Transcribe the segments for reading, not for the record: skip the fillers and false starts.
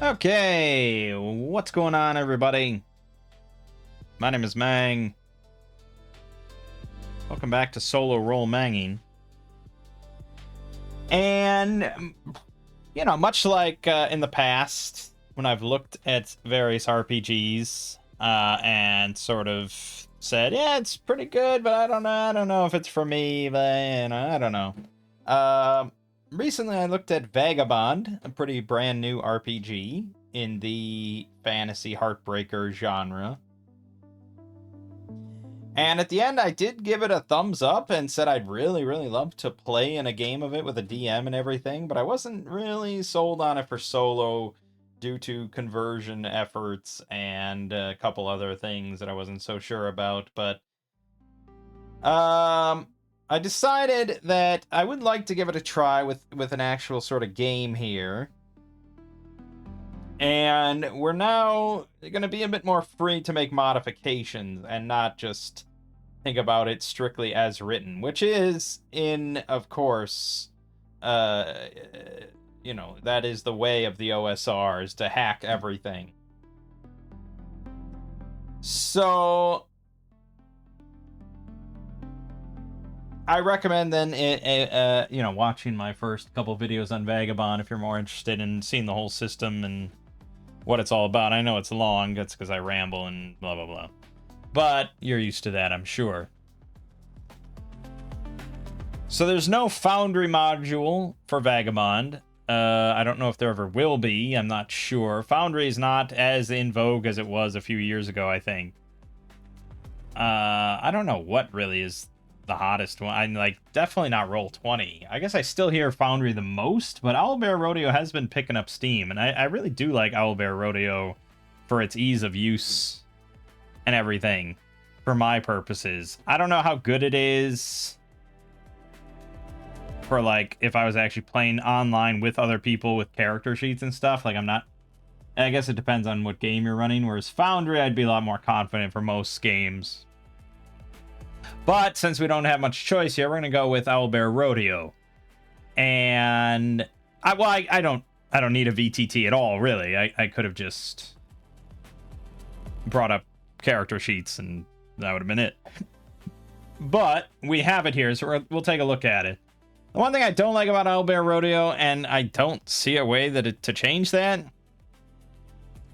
Okay, what's going on, everybody? My name is Mang. Welcome back to Solo Roll Manging. And, much like in the past, when I've looked at various RPGs and sort of said, yeah, it's pretty good, but I don't know if it's for me, but, I don't know. Recently I looked at Vagabond, a pretty brand new RPG in the fantasy heartbreaker genre. And at the end, I did give it a thumbs up and said I'd really love to play in a game of it with a DM and everything, but I wasn't really sold on it for solo due to conversion efforts and a couple other things that I wasn't so sure about. But I decided that I would like to give it a try with an actual sort of game here. And we're now going to be a bit more free to make modifications and not just think about it strictly as written, which is of course, that is the way of the OSRs, to hack everything. So I recommend then, watching my first couple videos on Vagabond if you're more interested in seeing the whole system and what it's all about. I know it's long, that's because I ramble and blah, blah, blah. But you're used to that, I'm sure. So there's no Foundry module for Vagabond. I don't know if there ever will be. I'm not sure. Foundry is not as in vogue as it was a few years ago, I think. I don't know what really is the hottest one. I'm definitely not Roll20. I guess I still hear Foundry the most, but Owlbear Rodeo has been picking up steam, and I really do like Owlbear Rodeo for its ease of use and everything, for my purposes. I don't know how good it is for if I was actually playing online with other people with character sheets and stuff. I guess it depends on what game you're running, whereas Foundry I'd be a lot more confident for most games. But since we don't have much choice here, we're gonna go with Owlbear Rodeo. And I don't need a VTT at all, really. I could have just brought up character sheets and that would have been it. But we have it here, so we'll take a look at it. The one thing I don't like about Owlbear Rodeo, and I don't see a way to change that,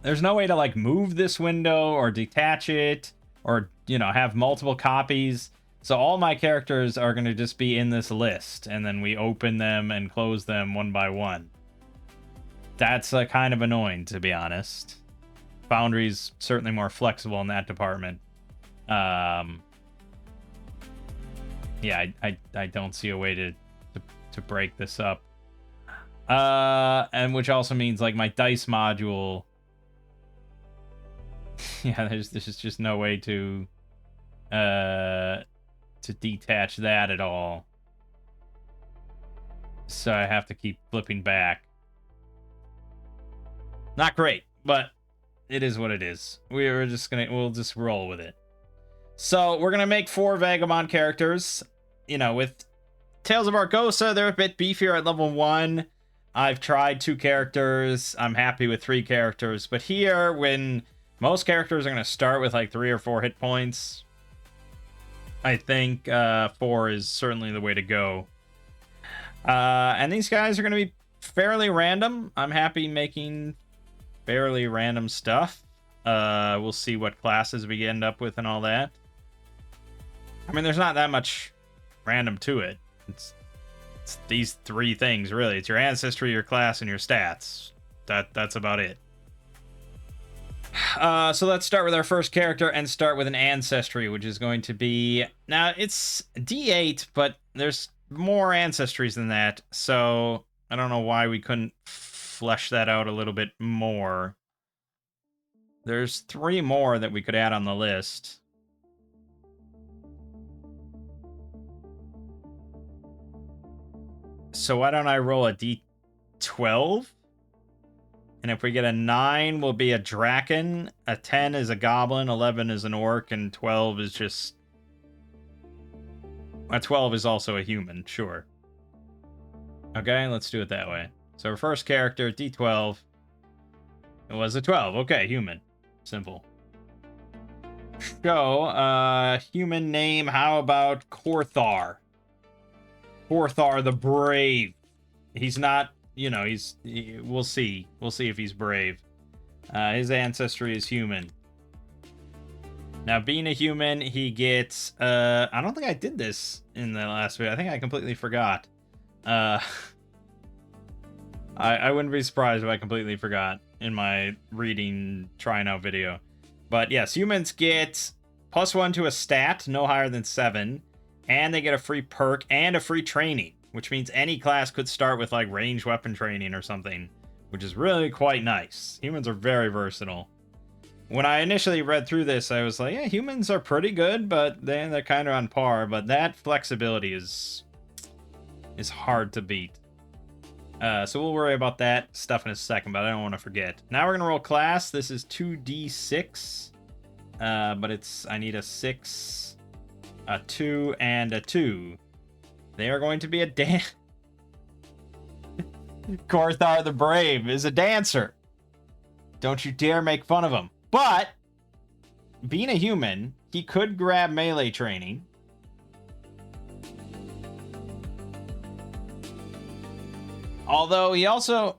there's no way to move this window or detach it or have multiple copies. So all my characters are going to just be in this list, and then we open them and close them one by one. That's kind of annoying, to be honest. Foundry's certainly more flexible in that department. Yeah, I don't see a way to break this up. And which also means my dice module. Yeah, there's just no way to detach that at all. So I have to keep flipping back. Not great, but it is what it is. We'll just roll with it. So we're gonna make 4 Vagabond characters. With Tales of Argosa, they're a bit beefier at level 1. I've tried 2 characters. I'm happy with 3 characters. But here, when most characters are going to start with 3 or 4 hit points, I think 4 is certainly the way to go. And these guys are going to be fairly random. I'm happy making fairly random stuff. We'll see what classes we end up with and all that. I mean, there's not that much random to it. It's these 3 things, really. It's your ancestry, your class, and your stats. That's about it. So let's start with our first character and start with an ancestry, which is going to be... Now, it's D8, but there's more ancestries than that, so I don't know why we couldn't flesh that out a little bit more. There's 3 more that we could add on the list. So why don't I roll a D12? And if we get a 9, we'll be a Draken. A 10 is a Goblin. 11 is an Orc. And 12 is just... A 12 is also a human, sure. Okay, let's do it that way. So our first character, D12. It was a 12. Okay, human. Simple. Show, human name. How about Korthar? Korthar the Brave. He's not, you know, we'll see. We'll see if he's brave. His ancestry is human. Now, being a human, he gets, I don't think I did this in the last video. I think I completely forgot. I wouldn't be surprised if I completely forgot in my reading, trying out video. But yes, humans get +1 to a stat, no higher than 7. And they get a free perk and a free training, which means any class could start with like ranged weapon training or something, which is really quite nice. Humans are very versatile. When I initially read through this, I was like, yeah, humans are pretty good, but they're kind of on par. But that flexibility is hard to beat. So we'll worry about that stuff in a second, but I don't want to forget. Now we're going to roll class. This is 2d6. But I need a 6, a 2, and a 2. They are going to be a Korthar the Brave is a dancer. Don't you dare make fun of him. But, being a human, he could grab melee training. Although he also...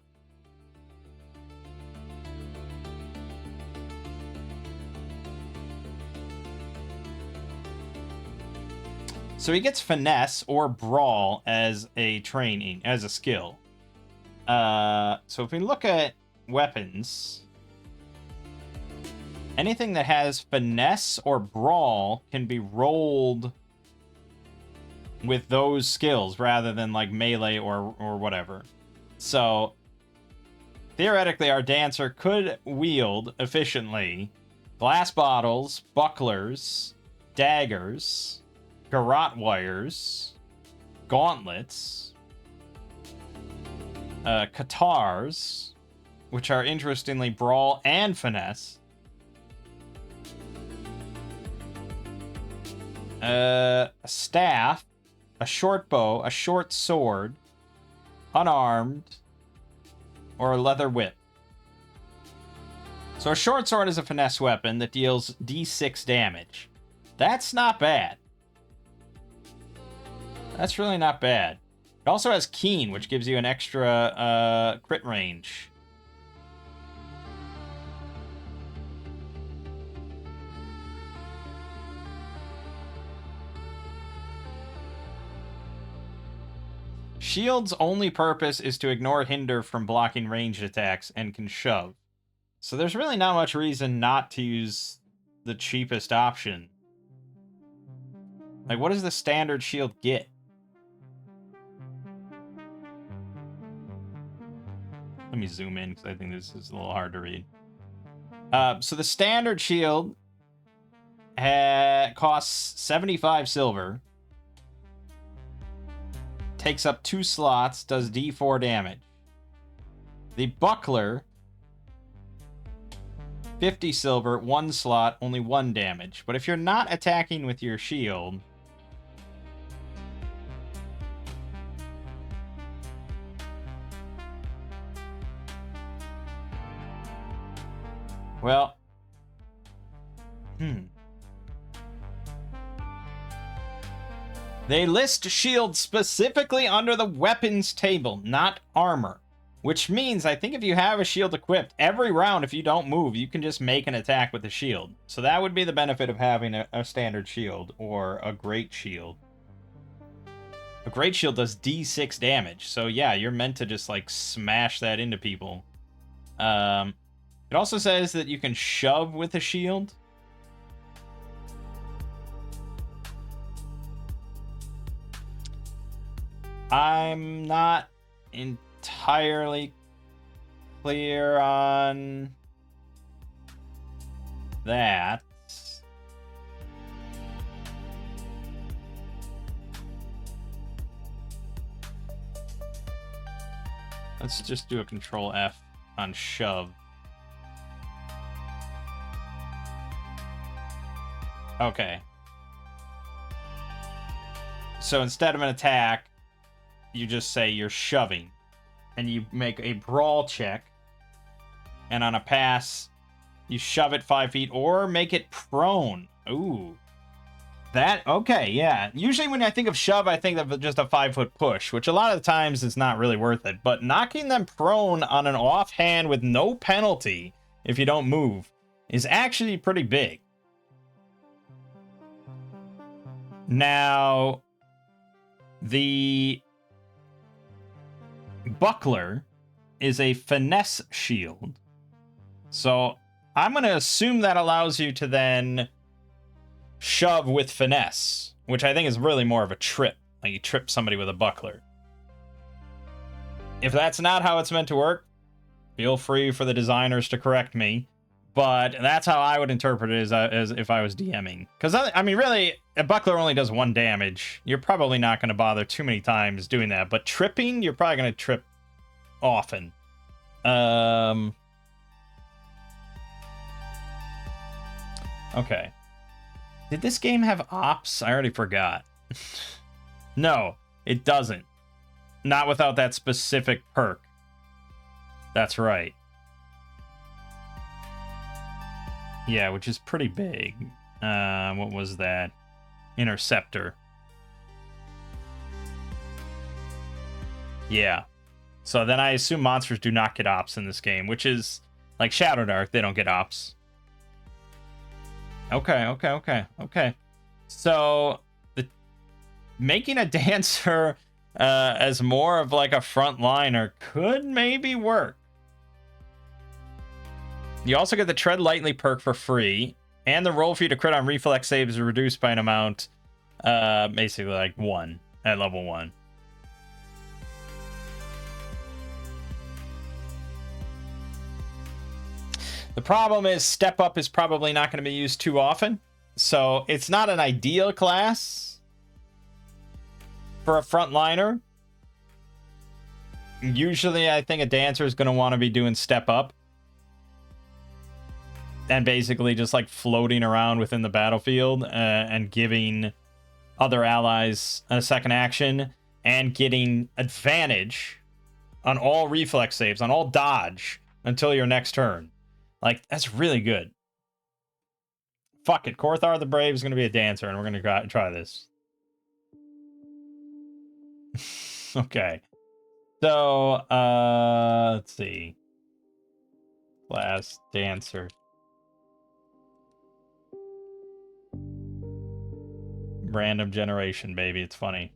So he gets finesse or brawl as a training, as a skill. So if we look at weapons, anything that has finesse or brawl can be rolled with those skills rather than like melee or whatever. So theoretically, our dancer could wield efficiently glass bottles, bucklers, daggers, garrote wires, gauntlets, katars, which are interestingly brawl and finesse, a staff, a short bow, a short sword, unarmed, or a leather whip. So a short sword is a finesse weapon that deals d6 damage. That's not bad. That's really not bad. It also has keen, which gives you an extra crit range. Shield's only purpose is to ignore hinder from blocking ranged attacks and can shove. So there's really not much reason not to use the cheapest option. Like, what does the standard shield get? Let me zoom in because I think this is a little hard to read. So the standard shield costs 75 silver. Takes up 2 slots, does d4 damage. The buckler, 50 silver, 1 slot, only 1 damage. But if you're not attacking with your shield, well, They list shield specifically under the weapons table, not armor. Which means, I think if you have a shield equipped, every round, if you don't move, you can just make an attack with the shield. So that would be the benefit of having a standard shield, or a great shield. A great shield does d6 damage, so yeah, you're meant to just, like, smash that into people. It also says that you can shove with a shield. I'm not entirely clear on that. Let's just do a Control F on shove. Okay. So instead of an attack, you just say you're shoving. And you make a brawl check. and on a pass, you shove it 5 feet or make it prone. Ooh. That, okay, yeah. Usually when I think of shove, I think of just a 5-foot push, which a lot of the times is not really worth it. But knocking them prone on an offhand with no penalty if you don't move is actually pretty big. Now, the buckler is a finesse shield. So I'm going to assume that allows you to then shove with finesse, which I think is really more of a trip. Like you trip somebody with a buckler. If that's not how it's meant to work, feel free for the designers to correct me. But that's how I would interpret it as if I was DMing. Because, I mean, really, a buckler only does 1 damage. You're probably not going to bother too many times doing that. But tripping, you're probably going to trip often. Okay. Did this game have ops? I already forgot. No, it doesn't. Not without that specific perk. That's right. Yeah, which is pretty big. What was that? Interceptor. Yeah. So then I assume monsters do not get ops in this game, which is like Shadow Dark, they don't get ops. Okay. So making a dancer as more of like a frontliner could maybe work. You also get the Tread Lightly perk for free, and the roll for you to crit on reflex saves is reduced by an amount, basically like 1 at level 1. The problem is Step Up is probably not going to be used too often, so it's not an ideal class for a frontliner. Usually, I think a dancer is going to want to be doing Step Up and basically just like floating around within the battlefield and giving other allies a second action and getting advantage on all reflex saves, on all dodge until your next turn. Like, that's really good. Fuck it. Korthar the Brave is going to be a dancer, and we're going to try this. Okay. So, let's see. Class dancer. Random generation, baby. It's funny.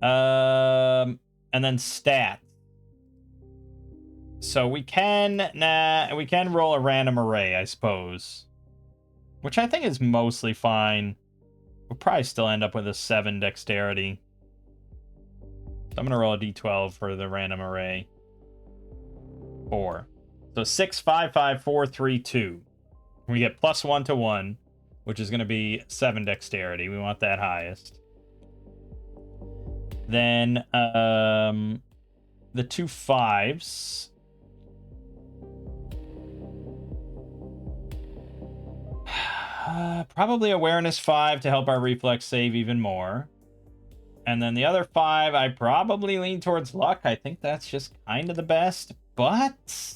And then stats. So we can roll a random array, I suppose. Which I think is mostly fine. We'll probably still end up with a 7 dexterity. So I'm going to roll a d12 for the random array. 4. So 6, 5, 5, 4, 3, 2. We get +1 to 1, which is going to be 7 dexterity. We want that highest. Then the 2 5s. Probably awareness 5 to help our reflex save even more. And then the other 5, I probably lean towards luck. I think that's just kind of the best. But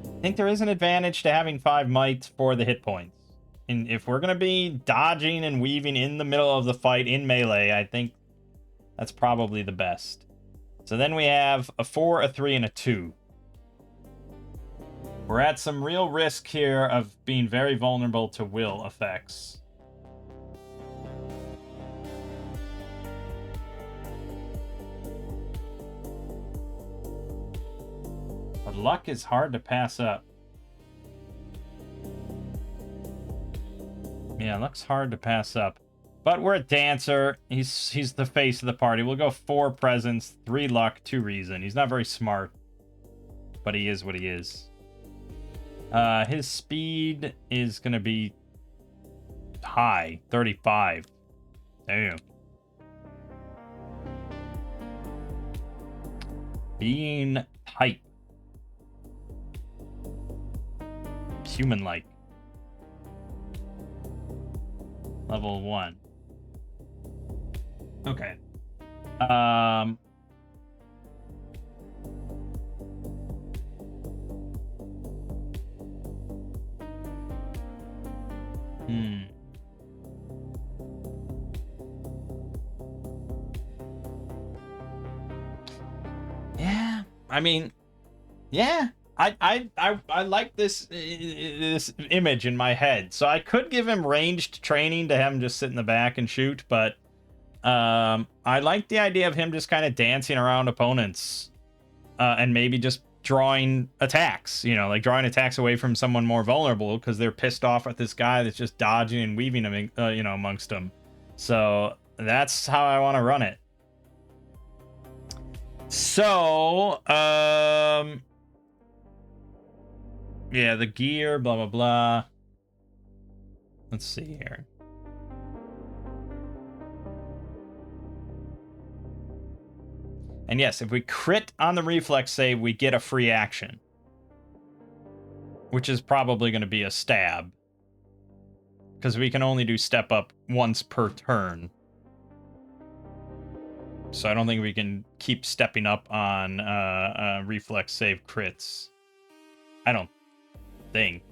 I think there is an advantage to having 5 might for the hit points. And if we're going to be dodging and weaving in the middle of the fight in melee, I think that's probably the best. So then we have a 4, a 3, and a 2. We're at some real risk here of being very vulnerable to will effects. But luck is hard to pass up. Yeah, luck's hard to pass up. But we're a dancer. He's the face of the party. We'll go 4 presence, 3 luck, 2 reason. He's not very smart, but he is what he is. His speed is going to be high, 35. Damn. Being type. Human-like. Level 1. Okay. Hmm. Yeah. I mean, yeah. I like this image in my head. So I could give him ranged training to have him just sit in the back and shoot, but I like the idea of him just kind of dancing around opponents, and maybe just drawing attacks, like drawing attacks away from someone more vulnerable because they're pissed off at this guy that's just dodging and weaving them, amongst them. So that's how I want to run it. So, yeah, the gear, blah, blah, blah. Let's see here. And yes, if we crit on the reflex save, we get a free action, which is probably going to be a stab, because we can only do step up once per turn. So I don't think we can keep stepping up on reflex save crits. I don't think.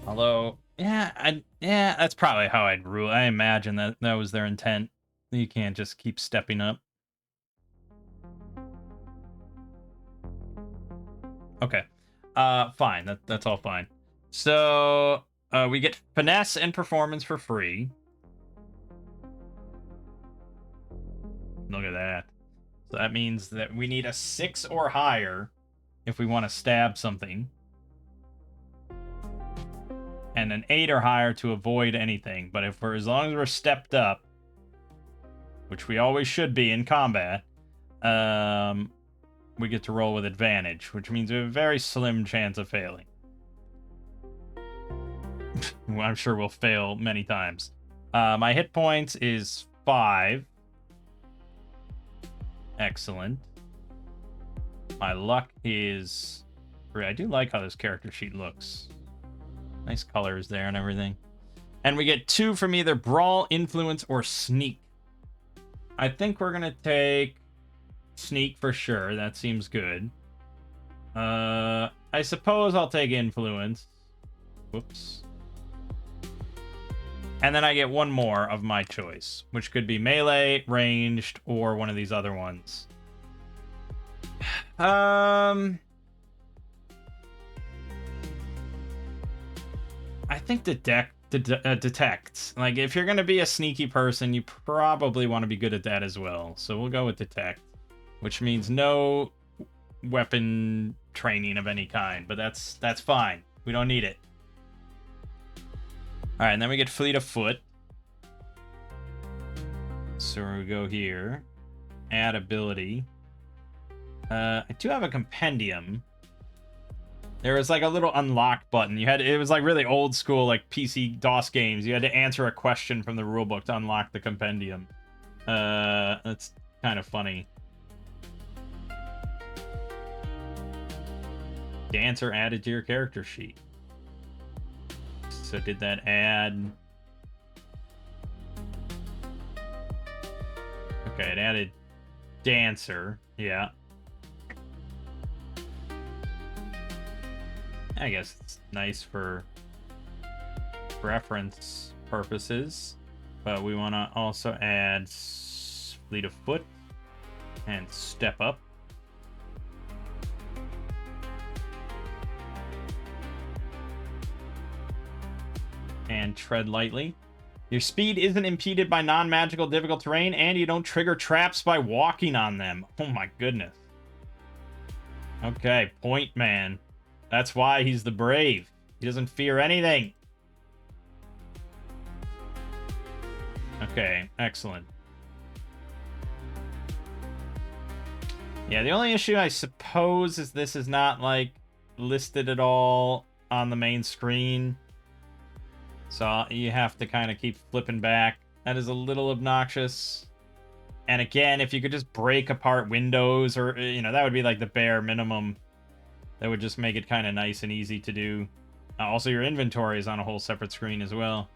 Although, yeah, that's probably how I'd rule. I imagine that was their intent. You can't just keep stepping up. Okay. Fine. That's all fine. So, we get finesse and performance for free. Look at that. So that means that we need a 6 or higher if we want to stab something, and an 8 or higher to avoid anything. But if we're, as long as we're stepped up, which we always should be in combat, we get to roll with advantage, which means we have a very slim chance of failing. I'm sure we'll fail many times. My hit points is 5. Excellent. My luck is 3. I do like how this character sheet looks. Nice colors there and everything. And we get 2 from either Brawl, Influence, or Sneak. I think we're going to take Sneak for sure. That seems good. I suppose I'll take Influence. Whoops. And then I get 1 more of my choice, which could be melee, ranged, or one of these other ones. I think detect. Like, if you're going to be a sneaky person, you probably want to be good at that as well. So we'll go with detect, which means no weapon training of any kind, but that's fine. We don't need it. All right, and then we get fleet of foot. So we go here, add ability. I do have a compendium. There was like a little unlock button. It was like really old school, like PC DOS games. You had to answer a question from the rulebook to unlock the compendium. That's kind of funny. Dancer added to your character sheet. So did that add? Okay, it added dancer. Yeah. I guess it's nice for reference purposes, but we want to also add fleet of foot and step up. And tread lightly. Your speed isn't impeded by non-magical difficult terrain, and you don't trigger traps by walking on them. Oh my goodness. Okay, point man. That's why he's the brave. He doesn't fear anything. Okay, excellent. Yeah, the only issue, I suppose, is this is not, like, listed at all on the main screen. So you have to kind of keep flipping back. That is a little obnoxious. And again, if you could just break apart windows, or, that would be like the bare minimum. That would just make it kind of nice and easy to do. Also, your inventory is on a whole separate screen as well.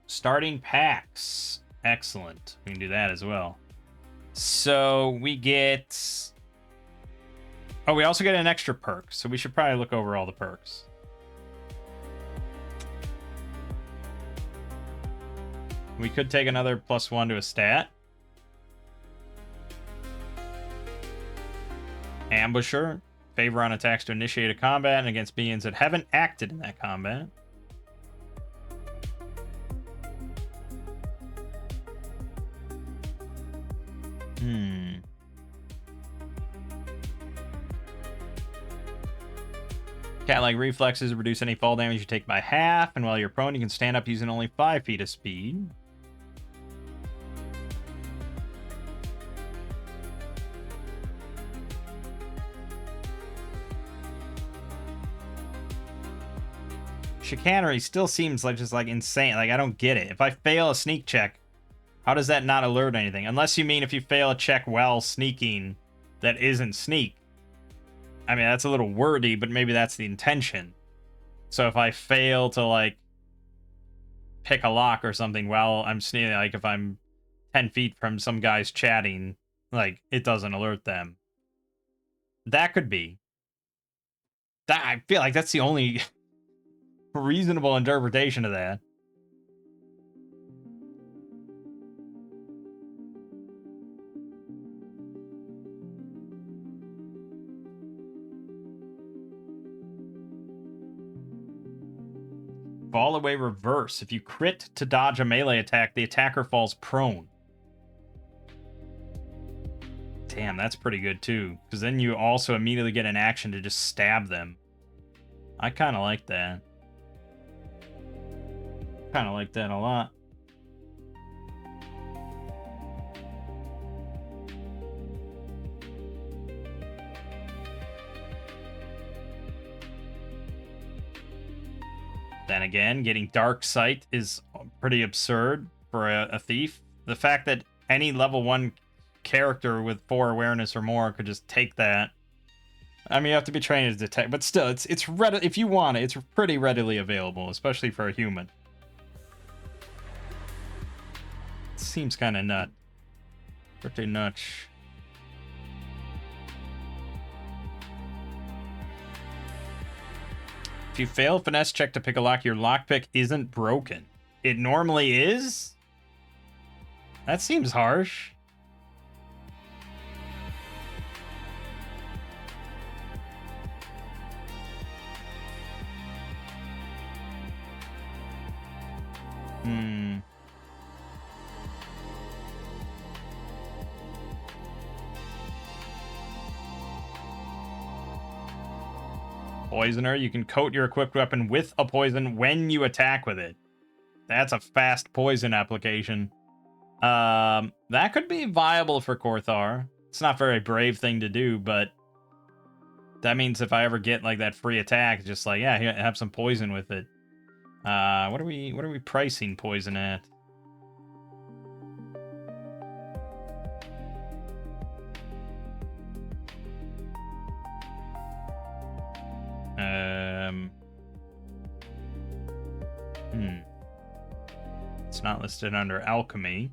Starting packs. Excellent. We can do that as well. So we get... Oh, we also get an extra perk, so we should probably look over all the perks. We could take another +1 to a stat. Ambusher. Favor on attacks to initiate a combat and against beings that haven't acted in that combat. Cat-like reflexes reduce any fall damage you take by half, and while you're prone, you can stand up using only 5 feet of speed. Chicanery still seems like just like insane. Like, I don't get it. If I fail a sneak check, how does that not alert anything? Unless you mean if you fail a check while sneaking that isn't sneak. I mean, that's a little wordy, but maybe that's the intention. So if I fail to, like, pick a lock or something while I'm sneaking, like if I'm 10 feet from some guys chatting, like, it doesn't alert them. That could be. I feel like that's the only reasonable interpretation of that. Fall away reverse. If you crit to dodge a melee attack, the attacker falls prone. Damn, that's pretty good too. Because then you also immediately get an action to just stab them. I kind of like that. Kind of like that a lot. Then again, getting Dark Sight is pretty absurd for a thief. The fact that any level 1 character with 4 awareness or more could just take that. I mean, you have to be trained to detect, but still, it's if you want it, it's pretty readily available, especially for a human. It seems kind of nut. Pretty nuts. If you fail finesse check to pick a lock, your lockpick isn't broken. It normally is? That seems harsh. Poisoner, you can coat your equipped weapon with a poison when you attack with it. That's a fast poison application. That could be viable for Korthar. It's not a very brave thing to do, but that means if I ever get like that free attack, just like, yeah, here, have some poison with it. What are we pricing poison at? It's not listed under alchemy.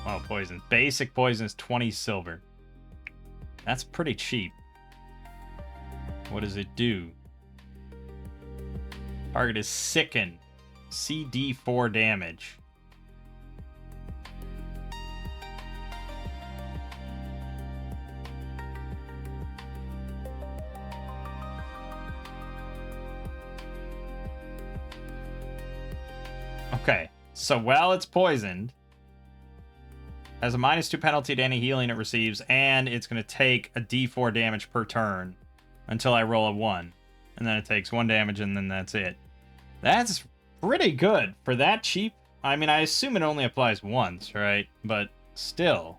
Oh, poison. Basic poison is 20 silver. That's pretty cheap. What does it do? Target is sicken. CD4 damage. Okay, so while it's poisoned, has a -2 penalty to any healing it receives, and it's going to take a d4 damage per turn until I roll a 1. And then it takes 1 damage, and then that's it. That's pretty good for that cheap. I mean, I assume it only applies once, right? But still.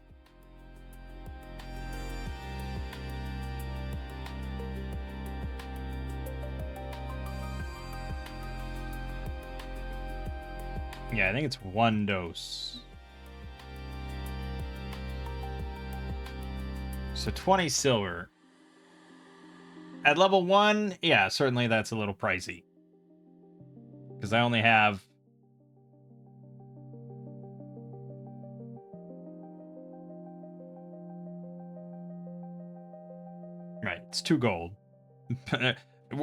Yeah, I think it's 1 dose. So 20 silver. At level 1, yeah, certainly that's a little pricey. Because I only have... Right, it's 2 gold.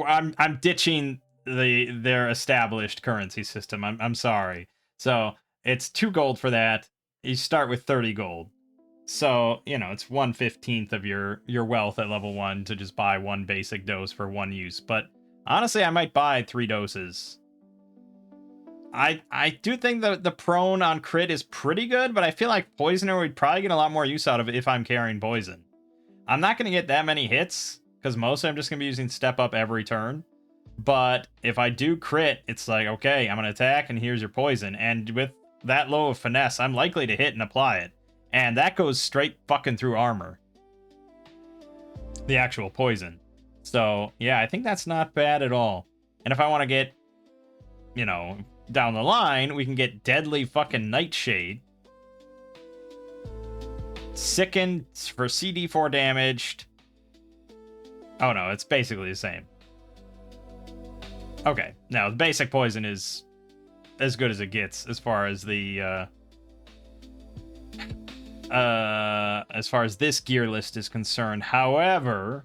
I'm ditching their established currency system. I'm sorry. So it's 2 gold for that. You start with 30 gold. So, you know, it's 1/15 of your wealth at level 1 to just buy 1 basic dose for 1 use. But honestly, I might buy 3 doses. I do think the prone on crit is pretty good, but I feel like Poisoner would probably get a lot more use out of it if I'm carrying poison. I'm not going to get that many hits, because mostly I'm just going to be using step up every turn. But if I do crit, it's like, okay, I'm going to attack, and here's your poison. And with that low of finesse, I'm likely to hit and apply it. And that goes straight fucking through armor. The actual poison. So, yeah, I think that's not bad at all. And if I want to get, you know, down the line, we can get Deadly fucking Nightshade. Sickened for CD4 damaged. Oh no, it's basically the same. Okay, now the basic poison is as good as it gets as far as the as far as this gear list is concerned. However,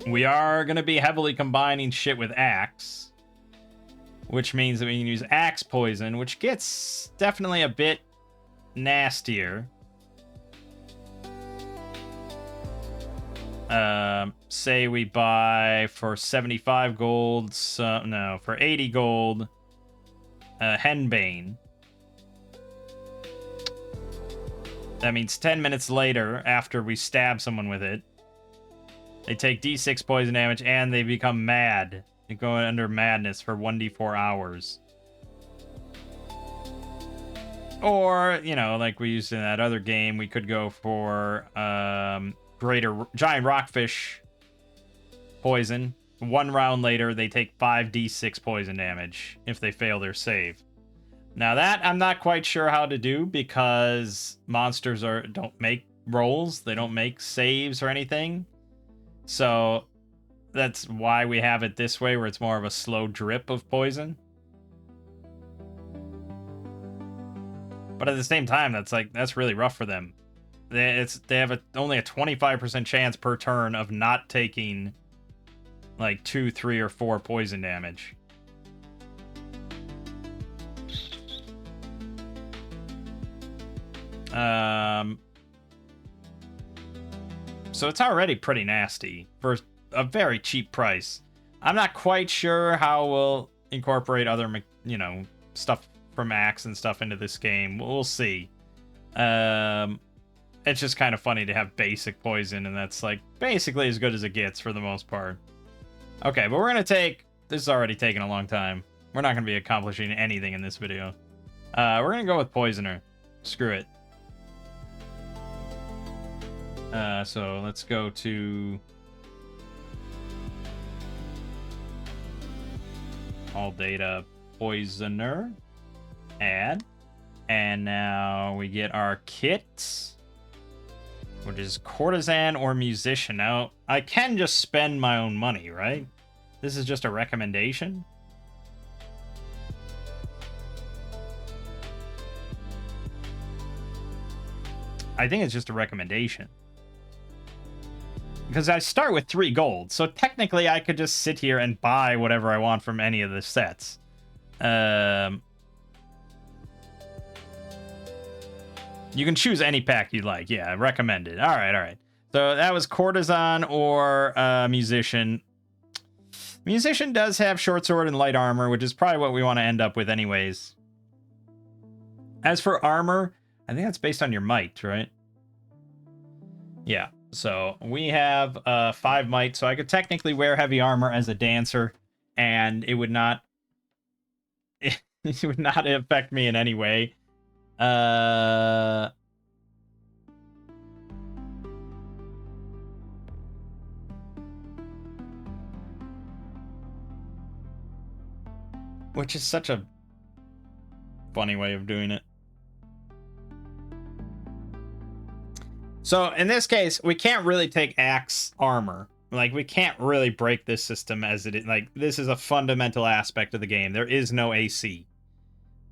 we are going to be heavily combining shit with Axe, which means that we can use Axe poison, which gets definitely a bit nastier. Say we buy for 75 gold, so no, for 80 gold, Henbane. That means 10 minutes later, after we stab someone with it, they take D6 poison damage and they become mad. They go under madness for 1d4 hours. Or, you know, like we used in that other game, we could go for giant rockfish poison. 1 round later, they take 5d6 poison damage if they fail their save. Now that I'm not quite sure how to do, because monsters don't make rolls, they don't make saves or anything. So that's why we have it this way, where it's more of a slow drip of poison. But at the same time, that's really rough for them. They have only a 25% chance per turn of not taking like 2, 3, or 4 poison damage. So it's already pretty nasty for a very cheap price. I'm not quite sure how we'll incorporate other, you know, stuff from Axe and stuff into this game. We'll see. It's just kind of funny to have basic poison, and that's like basically as good as it gets for the most part. Okay, but we're gonna take... This is already taking a long time. We're not gonna be accomplishing anything in this video. We're gonna go with Poisoner. Screw it. So let's go to all data Poisoner. Add. And now we get our kit, which is Courtesan or Musician. Now, I can just spend my own money, right? This is just a recommendation. I think it's just a recommendation. Because I start with 3 gold, so technically I could just sit here and buy whatever I want from any of the sets. You can choose any pack you like. Yeah, recommended. All right. So that was Courtesan or Musician. Musician does have short sword and light armor, which is probably what we want to end up with anyways. As for armor, I think that's based on your might, right? Yeah. So we have 5 might, so I could technically wear heavy armor as a dancer, and it would not it would not affect me in any way. Which is such a funny way of doing it. So in this case, we can't really take axe armor. Like, we can't really break this system as it is. Like, this is a fundamental aspect of the game. There is no AC.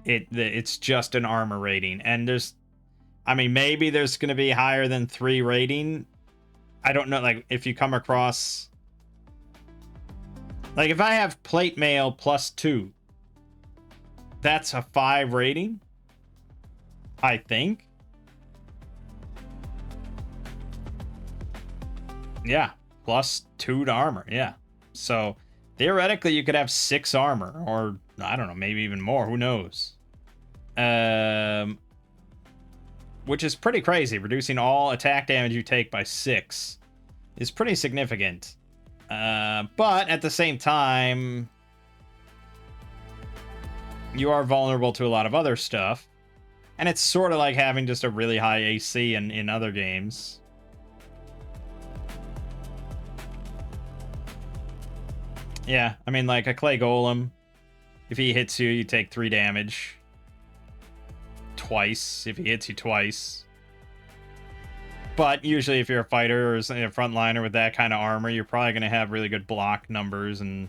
It's just an armor rating. And there's, I mean, maybe there's going to be higher than 3 rating. I don't know, like, if you come across... Like, if I have plate mail plus 2, that's a 5 rating, I think. Yeah, plus 2 to armor, yeah. So, theoretically, you could have 6 armor, or, I don't know, maybe even more, who knows? Which is pretty crazy. Reducing all attack damage you take by 6 is pretty significant. But, at the same time, you are vulnerable to a lot of other stuff. And it's sort of like having just a really high AC in other games. Yeah, I mean, like a clay golem, if he hits you, you take 3 damage. Twice, if he hits you twice. But usually if you're a fighter or a frontliner with that kind of armor, you're probably going to have really good block numbers and...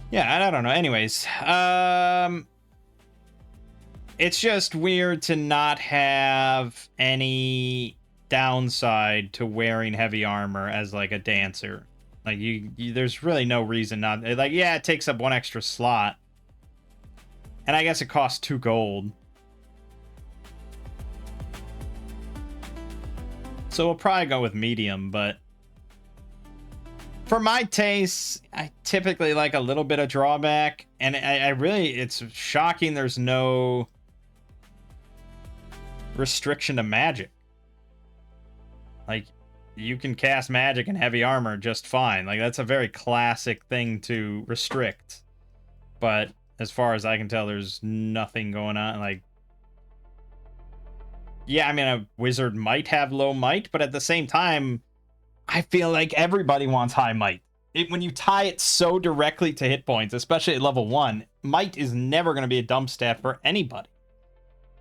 Yeah, I don't know. Anyways, it's just weird to not have any downside to wearing heavy armor as like a dancer. Like you there's really no reason not, like, yeah, it takes up 1 extra slot, and I guess it costs 2 gold, so we'll probably go with medium. But for my tastes, I typically like a little bit of drawback, and I really, it's shocking there's no restriction to magic. Like, you can cast magic in heavy armor just fine. Like, that's a very classic thing to restrict. But as far as I can tell, there's nothing going on. Like, yeah, I mean, a wizard might have low might, but at the same time, I feel like everybody wants high might. When you tie it so directly to hit points, especially at level 1, might is never going to be a dump stat for anybody.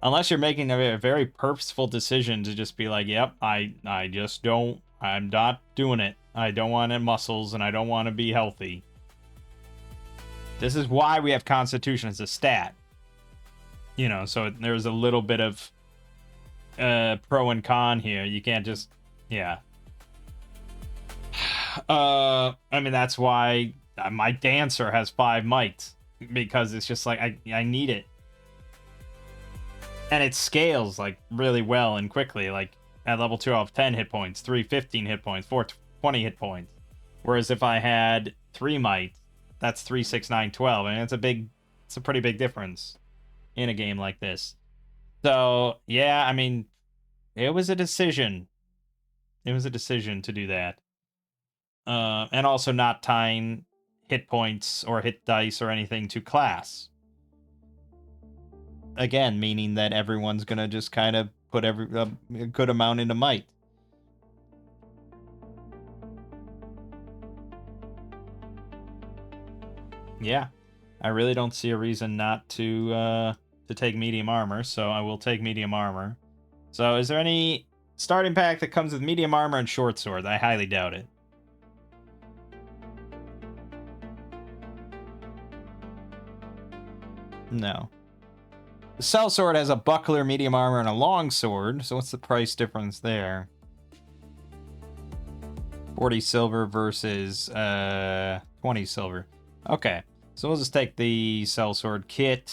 Unless you're making a very purposeful decision to just be like, yep, I'm not doing it. I don't want any muscles, and I don't want to be healthy. This is why we have Constitution as a stat. You know, so there's a little bit of pro and con here. You can't just, yeah. I mean, that's why my dancer has 5 might. Because it's just like, I need it. And it scales, like, really well and quickly. Like, at level 2, I'll have 10 hit points, 3 15 hit points, 4 20 hit points. Whereas if I had 3 might, that's 3, 6, 9, 12. I mean, it's a pretty big difference in a game like this. So, yeah, I mean, it was a decision. It was a decision to do that. And also not tying hit points or hit dice or anything to class. Again, meaning that everyone's gonna just kind of put a good amount into might. Yeah, I really don't see a reason not to take medium armor, so I will take medium armor. So, is there any starting pack that comes with medium armor and short sword? I highly doubt it. No. The sellsword has a buckler, medium armor, and a long sword. So what's the price difference there? 40 silver versus 20 silver. Okay, so we'll just take the sellsword kit.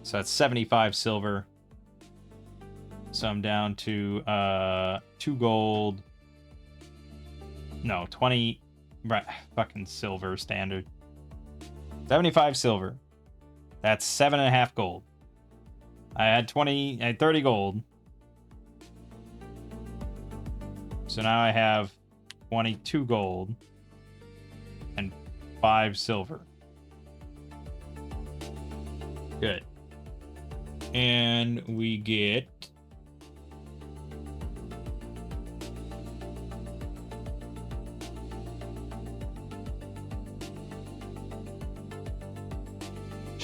So that's 75 silver. So I'm down to 2 gold. No, 20 fucking silver standard. 75 silver. That's 7.5 gold. I had 30 gold. So now I have 22 gold and 5 silver. Good. And we get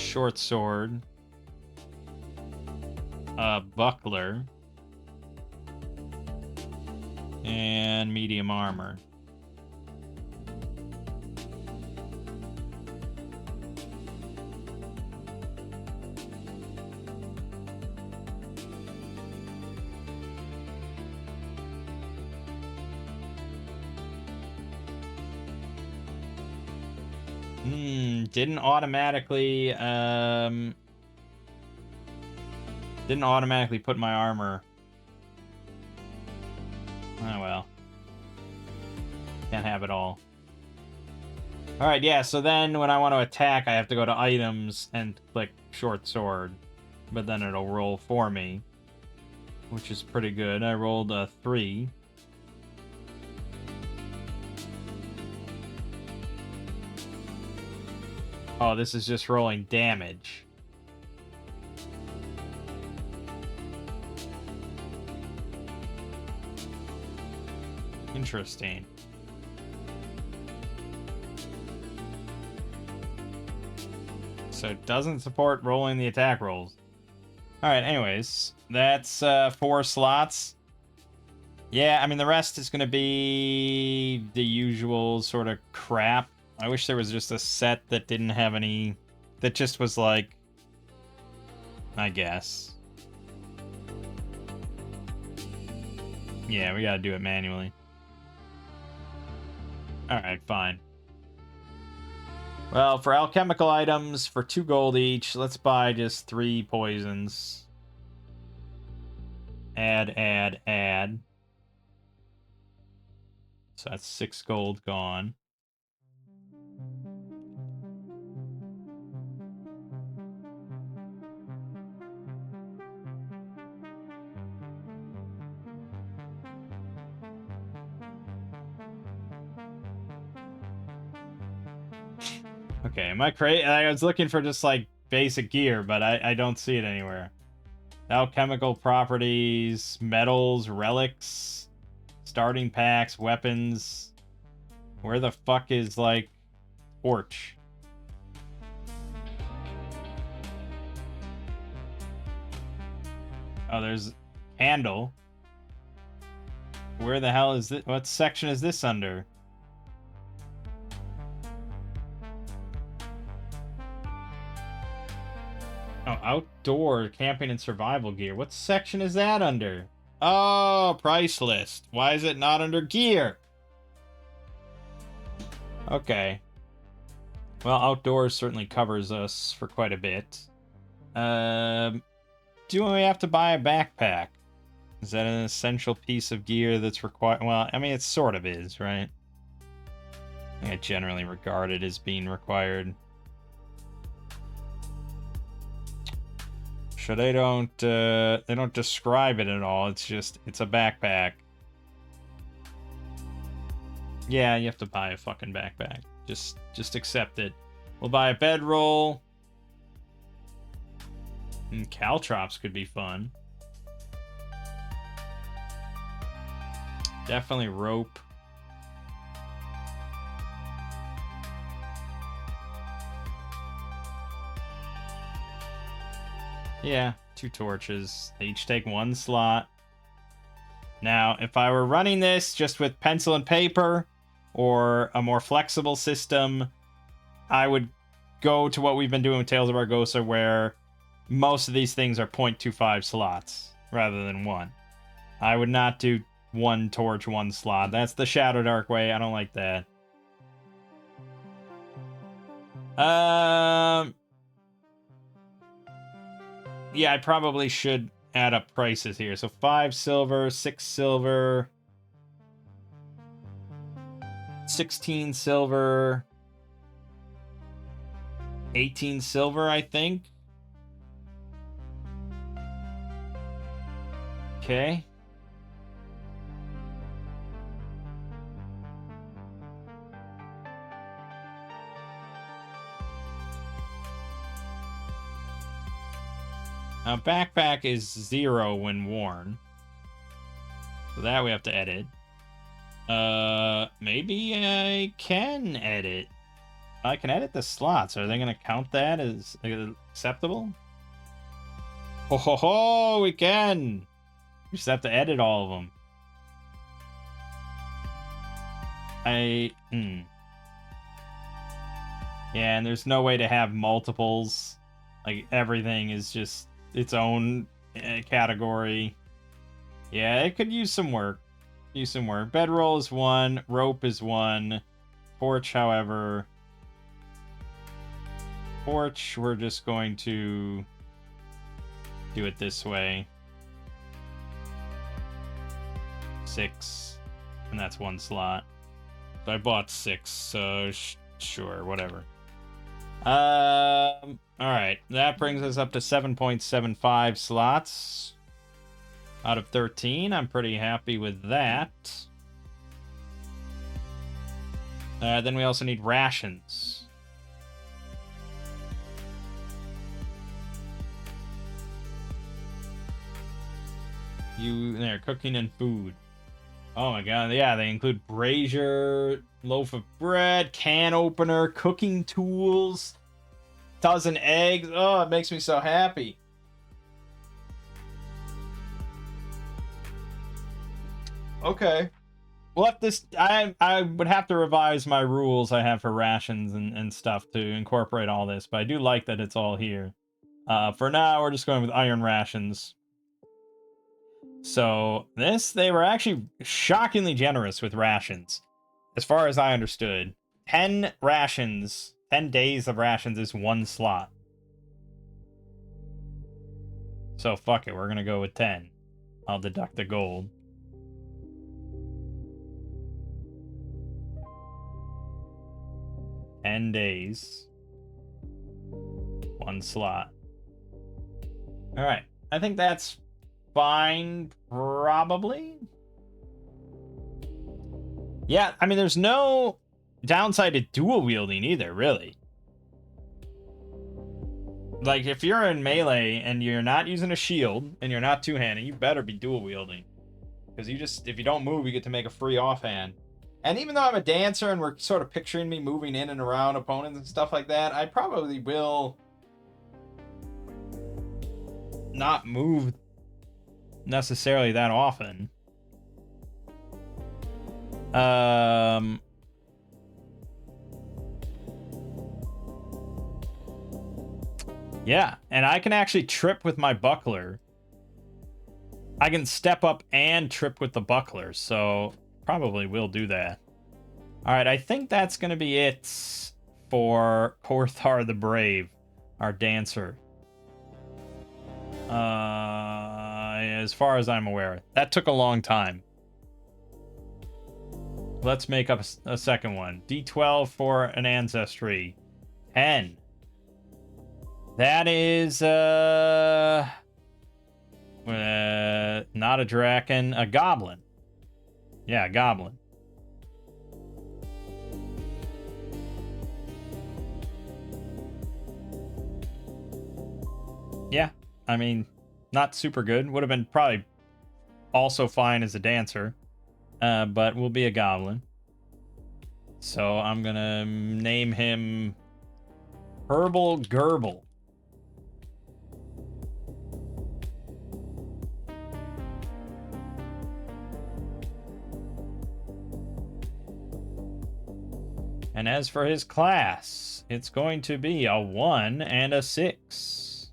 short sword, a buckler, and medium armor. Didn't automatically put my armor. Oh well. Can't have it all. Alright, yeah, so then when I want to attack, I have to go to items and click short sword. But then it'll roll for me, which is pretty good. I rolled a 3. Oh, this is just rolling damage. Interesting. So it doesn't support rolling the attack rolls. Alright, anyways. That's 4 slots. Yeah, I mean, the rest is going to be the usual sort of crap. I wish there was just a set that didn't have any... That just was like... I guess. Yeah, we gotta do it manually. Alright, fine. Well, for alchemical items, for 2 gold each, let's buy just 3 poisons. Add. So that's 6 gold gone. Okay, am I crazy? I was looking for just like basic gear, but I don't see it anywhere. Alchemical properties, metals, relics, starting packs, weapons. Where the fuck is like torch? Oh, there's candle. Where the hell is it? What section is this under? Oh, outdoor camping and survival gear. What section is that under? Oh, price list. Why is it not under gear? Okay. Well, outdoors certainly covers us for quite a bit. Do we have to buy a backpack? Is that an essential piece of gear that's required? Well, I mean, it sort of is, right? I think I generally regard it as being required. So they don't describe it at all. It's just, it's a backpack. Yeah, you have to buy a fucking backpack. Just accept it. We'll buy a bedroll. And caltrops could be fun. Definitely rope. Yeah, 2 torches. They each take 1 slot. Now, if I were running this just with pencil and paper or a more flexible system, I would go to what we've been doing with Tales of Argosa, where most of these things are 0.25 slots rather than 1. I would not do 1 torch, 1 slot. That's the Shadow Dark way. I don't like that. Yeah, I probably should add up prices here. So 5 silver, 6 silver, 16 silver, 18 silver, I think. Okay. Now, backpack is 0 when worn. So that we have to edit. Maybe I can edit. I can edit the slots. Are they going to count that as acceptable? Ho ho ho, we can! We just have to edit all of them. Yeah, and there's no way to have multiples. Like, everything is just its own category. Yeah, it could use some work. Bedroll is 1, rope is 1. Porch, however... Porch, we're just going to do it this way. 6. And that's 1 slot. So I bought 6, so sure, whatever. Alright, that brings us up to 7.75 slots out of 13. I'm pretty happy with that. Then we also need rations. There, cooking and food. Oh my god, yeah, they include brazier, loaf of bread, can opener, cooking tools, dozen eggs. Oh, it makes me so happy. Okay. We'll have this. I would have to revise my rules I have for rations and stuff to incorporate all this, but I do like that it's all here. For now, we're just going with iron rations. So they were actually shockingly generous with rations. As far as I understood, 10 rations, 10 days of rations is 1 slot. So fuck it, we're gonna go with 10. I'll deduct the gold. Days. 1 slot. Alright, I think that's fine, probably. Yeah, I mean, there's no downside to dual wielding either, really. Like, if you're in melee and you're not using a shield and you're not two-handed, you better be dual wielding. Because if you don't move, you get to make a free offhand. And even though I'm a dancer and we're sort of picturing me moving in and around opponents and stuff like that, I probably will not move necessarily that often. Yeah, and I can actually trip with my buckler. I can step up and trip with the buckler, so probably will do that. Alright, I think that's going to be it for Korthar the Brave, our dancer. As far as I'm aware. That took a long time. Let's make up a second one. D12 for an ancestry. 10. That is, not a Draken, a Goblin. Yeah, a Goblin. Yeah, I mean, not super good. Would have been probably also fine as a dancer. But will be a Goblin. So I'm gonna name him Herbal Gerbil. And as for his class, it's going to be a 1 and a 6.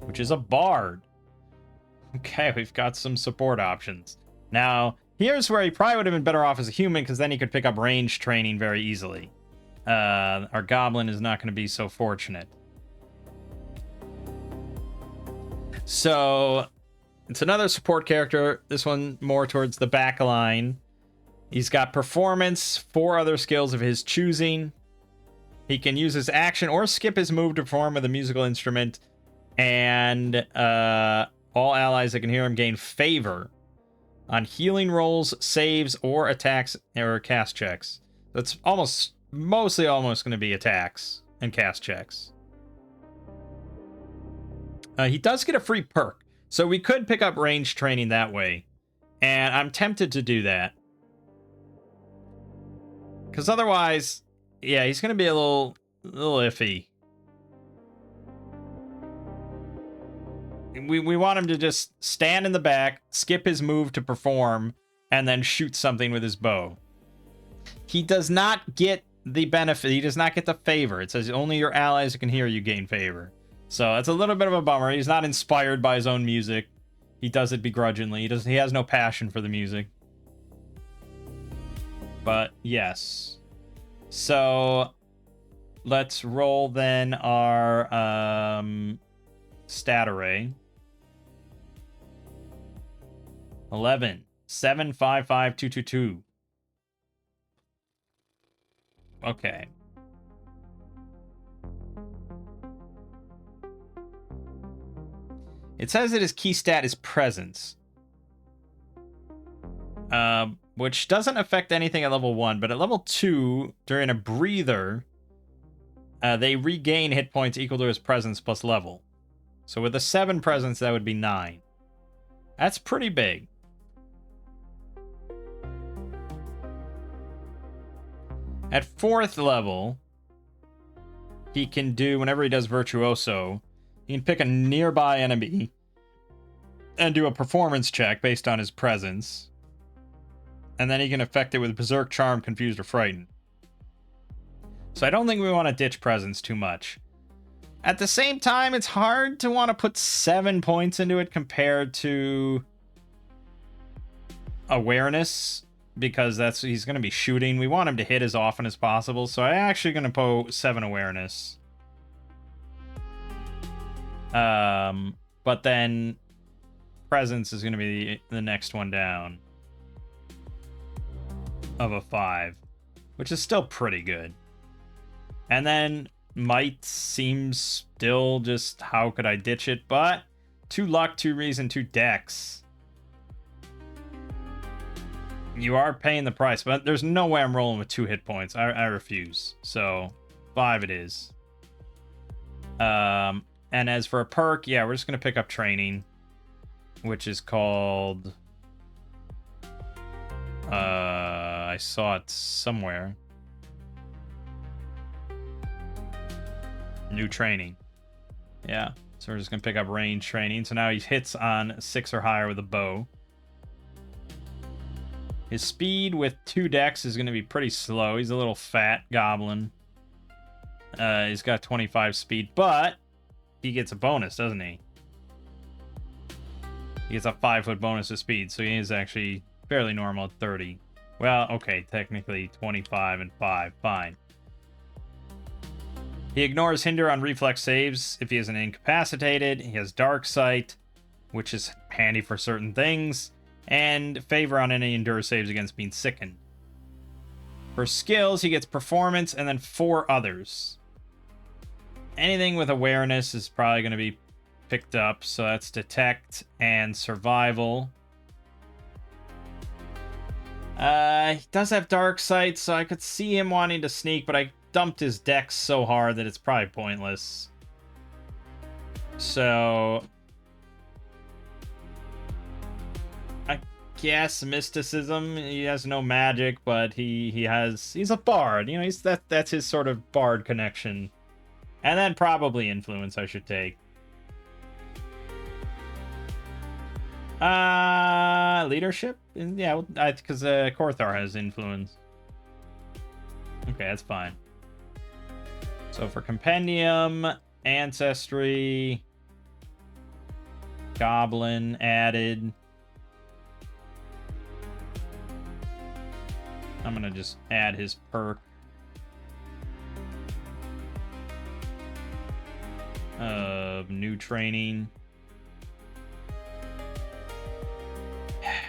Which is a Bard. Okay, we've got some support options. Now, here's where he probably would have been better off as a human, because then he could pick up range training very easily. Our Goblin is not going to be so fortunate. So, it's another support character. This one more towards the back line. He's got performance, 4 other skills of his choosing. He can use his action or skip his move to perform with a musical instrument. And all allies that can hear him gain favor on healing rolls, saves, or attacks or cast checks. That's mostly almost going to be attacks and cast checks. He does get a free perk, so we could pick up range training that way. And I'm tempted to do that. Because otherwise, yeah, he's going to be a little iffy. We want him to just stand in the back, skip his move to perform, and then shoot something with his bow. He does not get the benefit. He does not get the favor. It says only your allies who can hear you gain favor. So it's a little bit of a bummer. He's not inspired by his own music. He does it begrudgingly. He has no passion for the music. But yes. So let's roll then our stat array. 11 7 5 5 2 2 2. Okay. It says that his key stat is presence. Which doesn't affect anything at level 1, but at level 2, during a breather, they regain hit points equal to his presence plus level. So with a 7 presence, that would be 9. That's pretty big. At 4th level, he can do, whenever he does Virtuoso, he can pick a nearby enemy and do a performance check based on his presence. And then he can affect it with Berserk, Charm, Confused, or Frightened. So I don't think we want to ditch presence too much. At the same time, it's hard to want to put 7 points into it compared to awareness, because he's going to be shooting. We want him to hit as often as possible, so I'm actually going to put 7 awareness. But then presence is going to be the next one down of a 5, which is still pretty good. And then might seems still just, how could I ditch it? But 2 luck, 2 reason, 2 dex. You are paying the price, but there's no way I'm rolling with 2 hit points. I refuse. So 5 it is. And as for a perk, yeah, we're just gonna pick up training, which is called I saw it somewhere. New training. Yeah. So we're just gonna pick up range training. So now he hits on 6 or higher with a bow. His speed with 2 dex is going to be pretty slow. He's a little fat goblin. He's got 25 speed, but he gets a bonus, doesn't he? He gets a 5-foot bonus to speed, so he is actually fairly normal at 30. Well, okay, technically 25 and 5, fine. He ignores hinder on reflex saves if he isn't incapacitated. He has dark sight, which is handy for certain things, and favor on any endure saves against being sickened. For skills, he gets performance and then 4 others. Anything with awareness is probably going to be picked up, so that's detect and survival. He does have dark sight, so I could see him wanting to sneak, but I dumped his dex so hard that it's probably pointless. So I guess mysticism. He has no magic, but he's a bard. You know, that's his sort of bard connection. And then probably influence I should take. Leadership? Yeah, because Korthar has influence. Okay, that's fine. So for compendium, ancestry, goblin added. I'm gonna just add his perk of new training.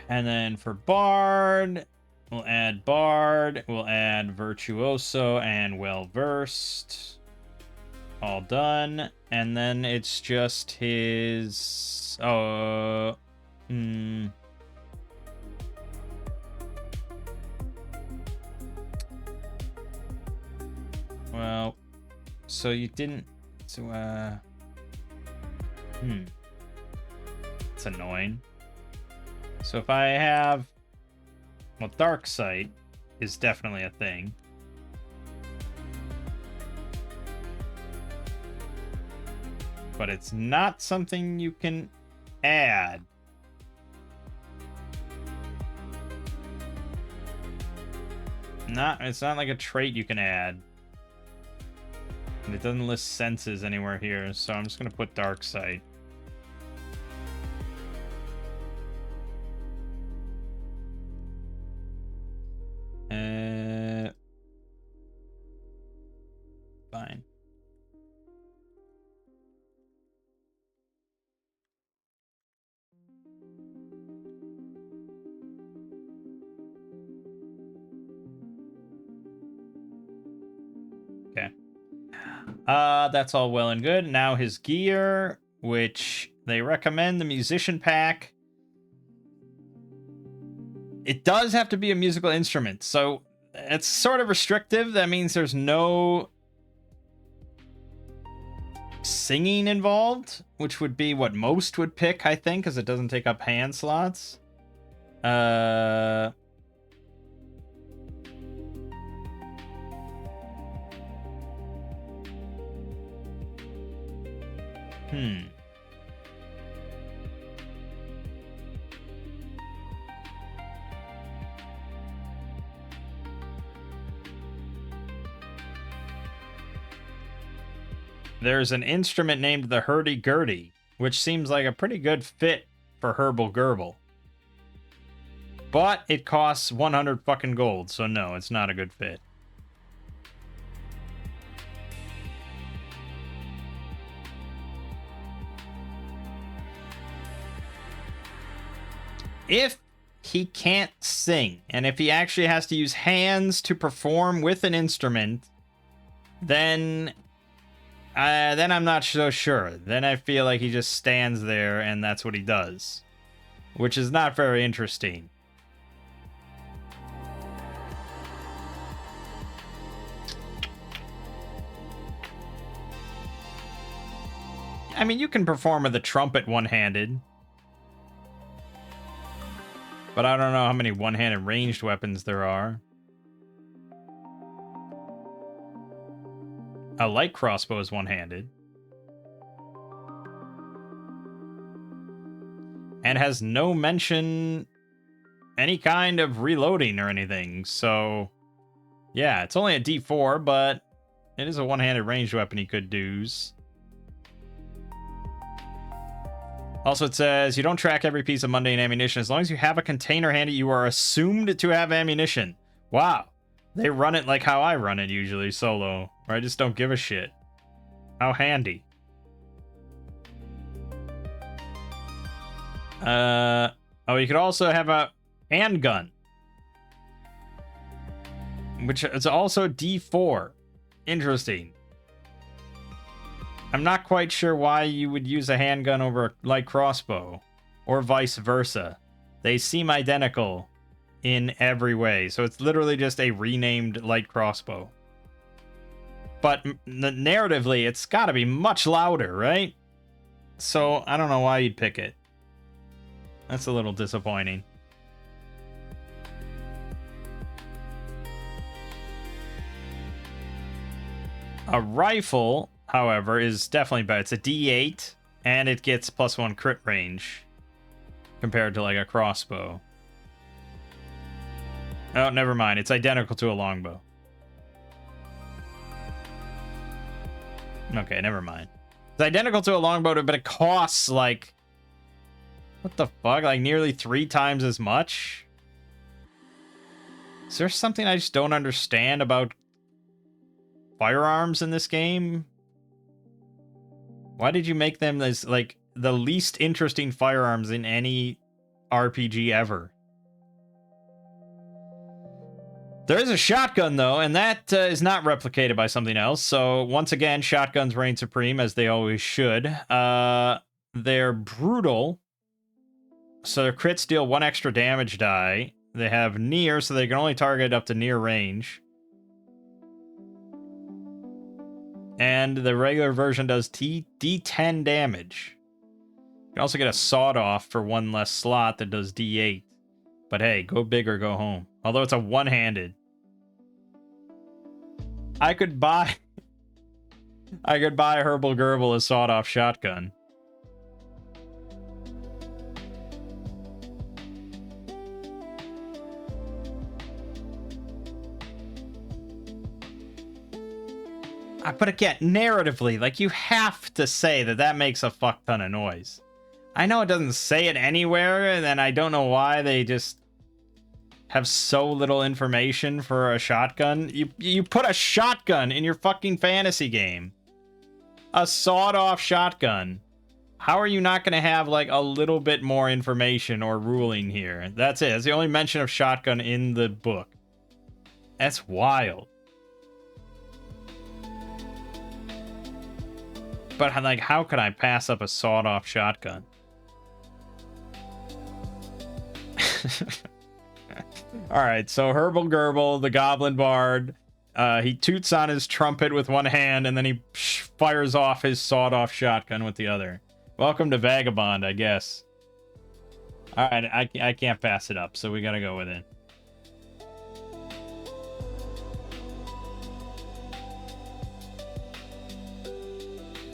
And then for bard, we'll add bard, we'll add virtuoso and well-versed. All done. And then it's just his well, so you didn't, so it's annoying. So if I have, well, dark sight is definitely a thing. but it's not something you can add. It's not like a trait you can add. And it doesn't list senses anywhere here, so I'm just gonna put Dark Sight. Fine. Okay. That's all well and good. Now his gear, which they recommend the musician pack. It does have to be a musical instrument, so it's sort of restrictive. That means there's no singing involved, which would be what most would pick, I think, because it doesn't take up hand slots. There's an instrument named the hurdy-gurdy, which seems like a pretty good fit for Herbal Gerbil. But it costs 100 fucking gold, so no, it's not a good fit. If he can't sing, and if he actually has to use hands to perform with an instrument, then I'm not so sure. Then I feel like he just stands there and that's what he does, which is not very interesting. I mean, you can perform with a trumpet one-handed, but I don't know how many one-handed ranged weapons there are. A light crossbow is one-handed. And has no mention any kind of reloading or anything. So, yeah, it's only a D4, but it is a one-handed ranged weapon he could use. Also, it says, you don't track every piece of mundane ammunition. As long as you have a container handy, you are assumed to have ammunition. Wow. They run it like how I run it usually, solo. Where I just don't give a shit. How handy. Oh, you could also have a handgun. Which is also D4. Interesting. I'm not quite sure why you would use a handgun over a light crossbow. Or vice versa. They seem identical in every way. So it's literally just a renamed light crossbow. But narratively, it's got to be much louder, right? So I don't know why you'd pick it. That's a little disappointing. A rifle, however, is definitely better. It's a D8, and it gets +1 crit range compared to like a crossbow. Oh, never mind. It's identical to a longbow. Okay, never mind. It's identical to a longbow, but it costs like... What the fuck? Like nearly 3 times as much? Is there something I just don't understand about firearms in this game? Why did you make them as like the least interesting firearms in any RPG ever? There is a shotgun, though, and that is not replicated by something else. So, once again, shotguns reign supreme, as they always should. They're brutal. So, their crits deal 1 extra damage die. They have near, so they can only target up to near range. And the regular version does D10 damage. You can also get a sawed-off for 1 less slot that does D8. But hey, go big or go home. Although it's a one-handed. I could buy I could buy Herbal Gerbil a sawed-off shotgun. But again, narratively, like, you have to say that that makes a fuck ton of noise. I know it doesn't say it anywhere, and then I don't know why they just have so little information for a shotgun. You put a shotgun in your fucking fantasy game. A sawed-off shotgun. How are you not going to have, like, a little bit more information or ruling here? That's it. That's the only mention of shotgun in the book. That's wild. But, like, how could I pass up a sawed-off shotgun? Alright, so Herbal Gerbil, the Goblin Bard, he toots on his trumpet with one hand, and then he fires off his sawed-off shotgun with the other. Welcome to Vagabond, I guess. Alright, I can't pass it up, so we gotta go with it.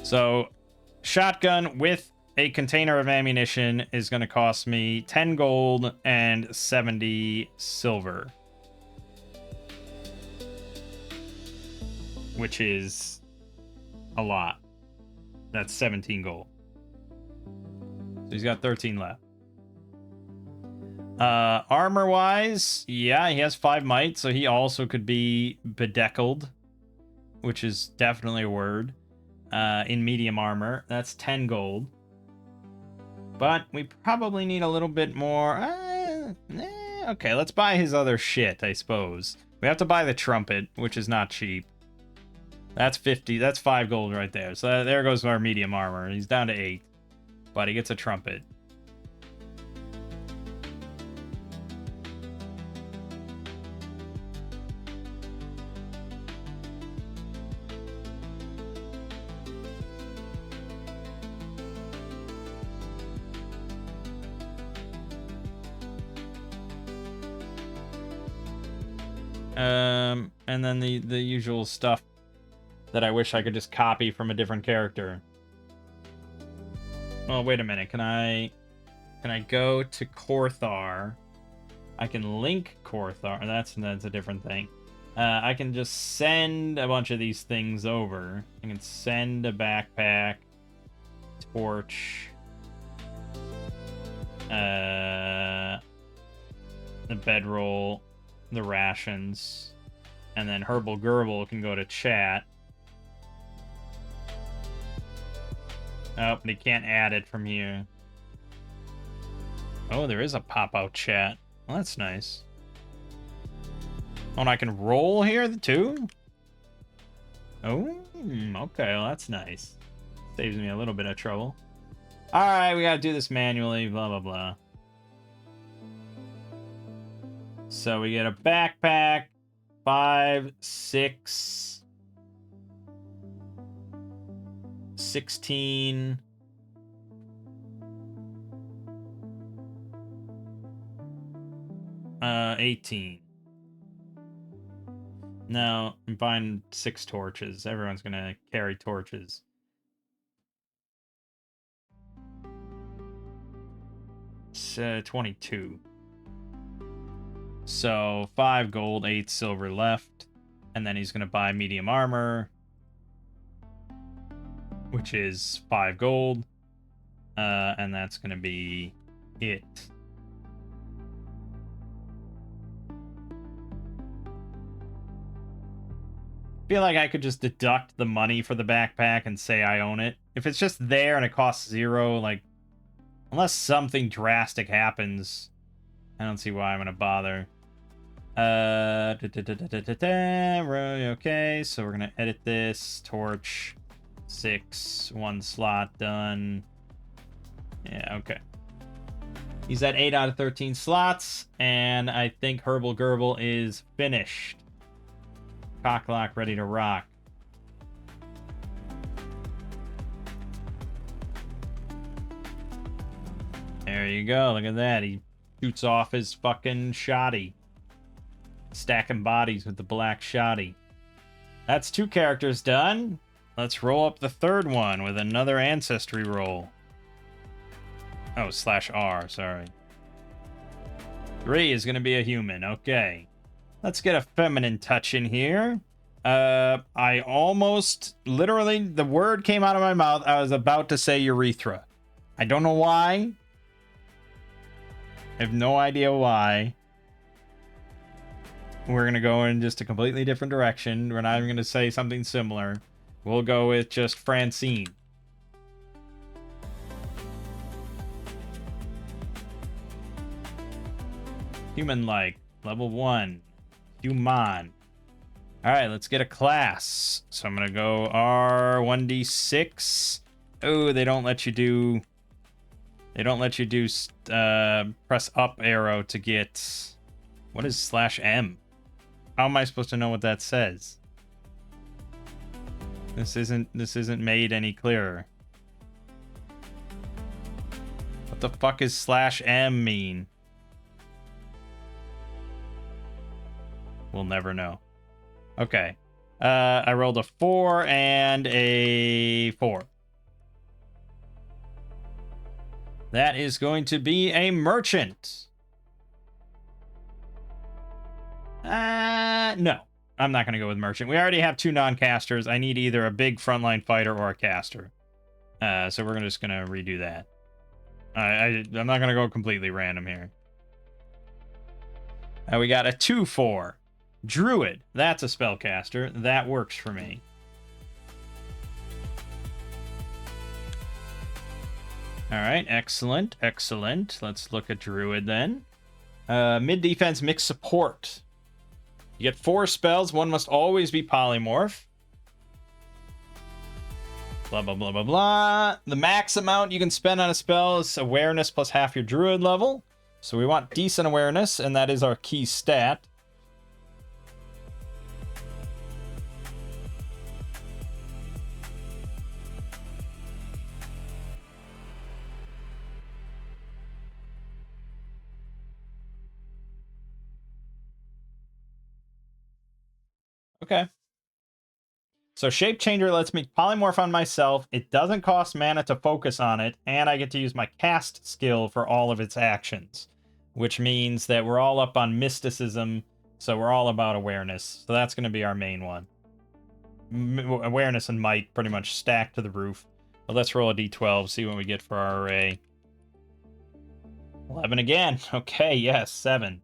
So, shotgun with a container of ammunition is going to cost me 10 gold and 70 silver. Which is a lot. That's 17 gold. So he's got 13 left. Armor-wise, yeah, he has 5 might, so he also could be bedeckled, which is definitely a word. In medium armor. That's 10 gold. But we probably need a little bit more. Okay, let's buy his other shit, I suppose. We have to buy the trumpet, which is not cheap. That's 50. That's 5 gold right there. So there goes our medium armor. He's down to 8. But he gets a trumpet. And then the usual stuff that I wish I could just copy from a different character. Oh, wait a minute. Can I go to Korthar? I can link Korthar. That's a different thing. I can just send a bunch of these things over. I can send a backpack, torch, the bedroll, the rations, and then Herbal Gerbil can go to chat. Oh, but he can't add it from here. Oh, there is a pop-out chat. Well, that's nice. Oh, and I can roll here too? Oh, okay, well, that's nice. Saves me a little bit of trouble. Alright, we gotta do this manually, blah, blah, blah. So we get a backpack, 5, 6, 16, uh, 18. Now, I'm buying 6 torches. Everyone's gonna carry torches. It's 22. So 5 gold, 8 silver left. And then he's going to buy medium armor, which is 5 gold. And that's going to be it. Feel like I could just deduct the money for the backpack and say I own it. If it's just there and it costs 0, like, unless something drastic happens, I don't see why I'm going to bother. Okay, so we're gonna edit this. Torch 6, 1 slot done. Yeah, okay. He's at 8 out of 13 slots, and I think Herbal Gerbil is finished. Cocklock ready to rock. There you go. Look at that. He shoots off his fucking shoddy. Stacking bodies with the black shoddy. That's 2 characters done. Let's roll up the third one with another ancestry roll. Oh, /R, sorry. 3 is going to be a human. Okay. Let's get a feminine touch in here. I almost, literally, the word came out of my mouth. I was about to say urethra. I don't know why. I have no idea why. We're going to go in just a completely different direction. We're not even going to say something similar. We'll go with just Francine. Human-like. Level 1. Human. Alright, let's get a class. So I'm going to go R1D6. Oh, they don't let you do... They don't let you do press up arrow to get... What is /M? How am I supposed to know what that says? This isn't made any clearer. What the fuck is /M mean? We'll never know. Okay. I rolled a 4 and a 4. That is going to be a merchant. No. I'm not going to go with merchant. We already have 2 non-casters. I need either a big frontline fighter or a caster. So we're just going to redo that. I'm not going to go completely random here. We got a 2/4. Druid. That's a spellcaster. That works for me. Alright, excellent, excellent. Let's look at Druid then. Mid-defense, mixed support. You get 4 spells. One must always be polymorph. Blah, blah, blah, blah, blah. The max amount you can spend on a spell is awareness plus half your Druid level. So we want decent awareness, and that is our key stat. Okay. So Shape Changer lets me polymorph on myself. It doesn't cost mana to focus on it, and I get to use my cast skill for all of its actions, which means that we're all up on mysticism, so we're all about awareness. So that's going to be our main one. Awareness and might pretty much stacked to the roof. But let's roll a d12, see what we get for our array. 11 again. Okay, yes, 7.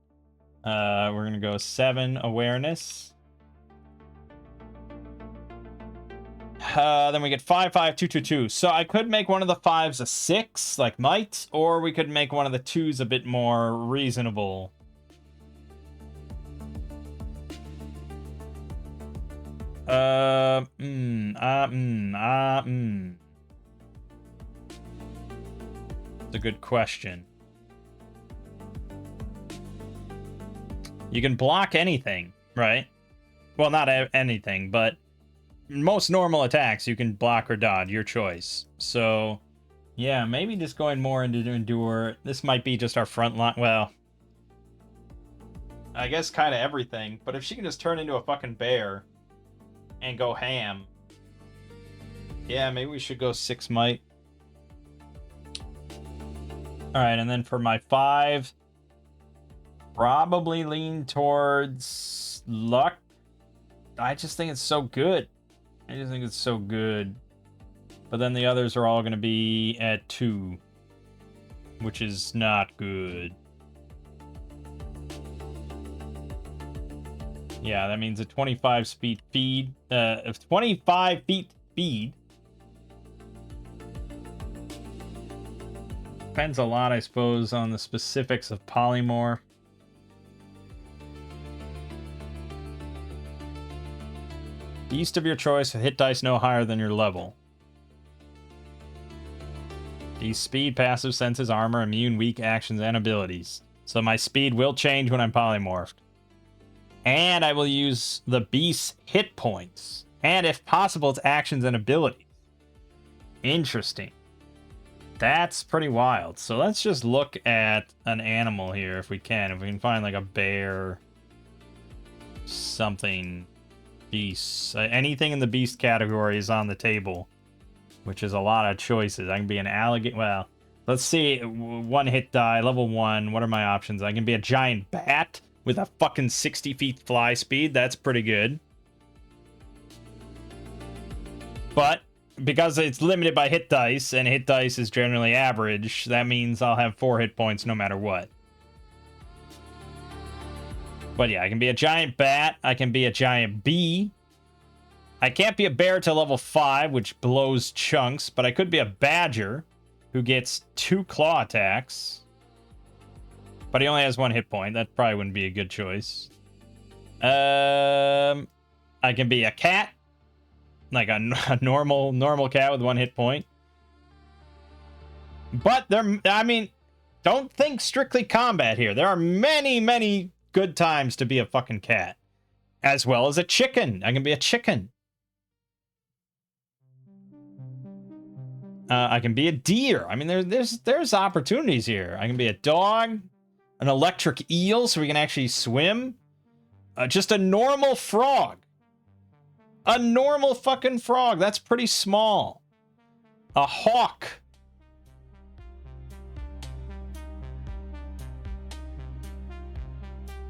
We're going to go 7 awareness. Then we get 5, 5, 2, 2, 2. So I could make one of the 5s a 6, like might, or we could make one of the 2s a bit more reasonable. It's a good question. You can block anything, right? Well, not anything, but most normal attacks you can block or dodge, your choice. So, yeah, maybe just going more into endure. This might be just our front line. Well, I guess kind of everything. But if she can just turn into a fucking bear and go ham, yeah, maybe we should go 6 might. All right, and then for my 5, probably lean towards luck. I just think it's so good. I just think it's so good. But then the others are all going to be at 2, which is not good. Yeah, that means a 25 speed feed. 25 feet speed. Depends a lot, I suppose, on the specifics of polymorph. Beast of your choice, hit dice no higher than your level. These speed, passive, senses, armor, immune, weak actions, and abilities. So my speed will change when I'm polymorphed. And I will use the beast's hit points. And if possible, its actions and abilities. Interesting. That's pretty wild. So let's just look at an animal here if we can. If we can find like a bear, something. Beasts. Anything in the beast category is on the table, which is a lot of choices. I can be an alligator. Well, let's see. One hit die, level 1. What are my options? I can be a giant bat with a fucking 60 feet fly speed. That's pretty good. But because it's limited by hit dice, and hit dice is generally average, that means I'll have 4 hit points no matter what. But yeah, I can be a giant bat. I can be a giant bee. I can't be a bear till level 5, which blows chunks, but I could be a badger who gets 2 claw attacks. But he only has 1 hit point. That probably wouldn't be a good choice. I can be a cat. Like a normal cat with 1 hit point. But I mean, don't think strictly combat here. There are many, many good times to be a fucking cat. As well as a chicken. I can be a chicken. I can be a deer. I mean, there's opportunities here. I can be a dog, an electric eel, so we can actually swim. Just a normal frog. A normal fucking frog. That's pretty small. A hawk.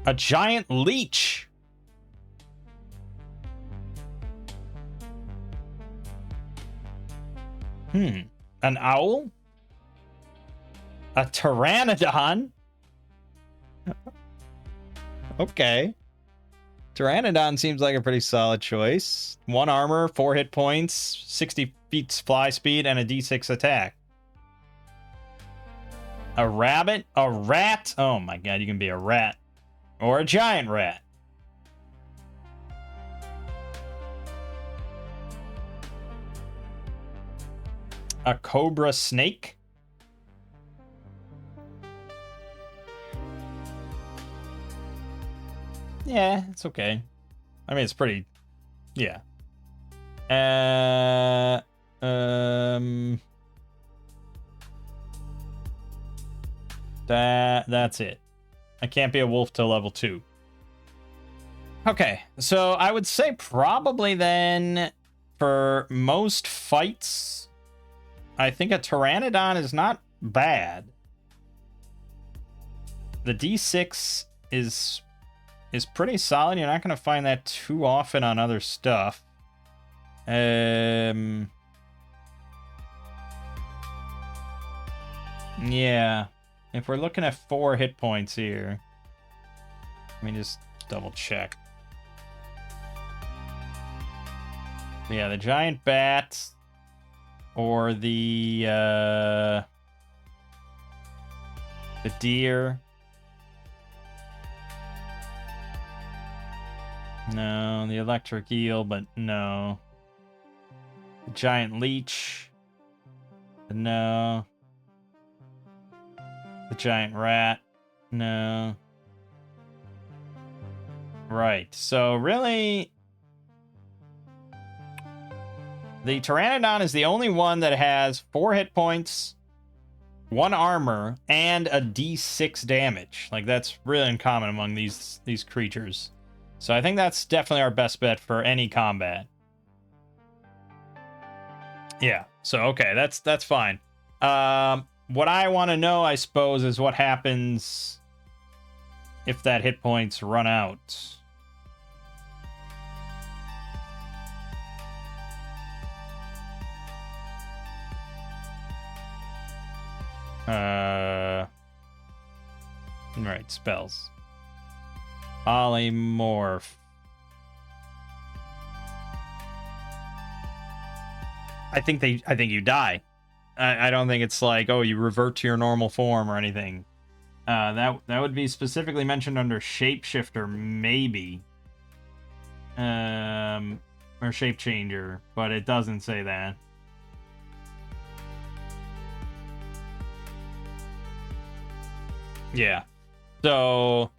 A giant leech. An owl? A pteranodon? Okay. Pteranodon seems like a pretty solid choice. 1 armor, 4 hit points, 60 feet fly speed, and a d6 attack. A rabbit? A rat? Oh my god, you can be a rat. Or a giant rat. A cobra snake? Yeah, it's okay. I mean, it's pretty... Yeah. That's it. I can't be a wolf till level 2. Okay, so I would say probably then for most fights, I think a pteranodon is not bad. The D6 is pretty solid. You're not going to find that too often on other stuff. Yeah. If we're looking at 4 hit points here, let me just double check. Yeah, the giant bat or the deer. No, the electric eel, but no. The giant leech. No. The giant rat. No. Right. So really, the pteranodon is the only one that has 4 hit points, 1 armor, and a d6 damage. Like, that's really uncommon among these creatures. So I think that's definitely our best bet for any combat. Yeah. So okay, that's fine. What I want to know, I suppose, is what happens if that hit points run out. Right, spells. Polymorph. I think you die. I don't think it's like, oh, you revert to your normal form or anything. That would be specifically mentioned under shapeshifter, maybe. Or shape changer, but it doesn't say that. Yeah. So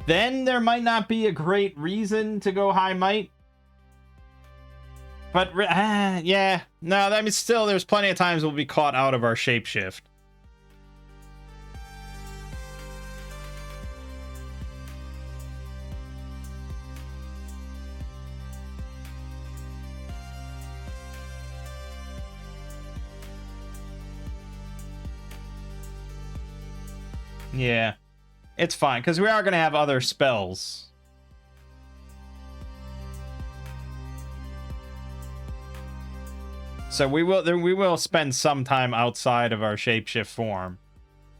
then there might not be a great reason to go high might. But, yeah. No, I mean, still, there's plenty of times we'll be caught out of our shapeshift. Yeah. It's fine, because we are going to have other spells. So we will spend some time outside of our shapeshift form.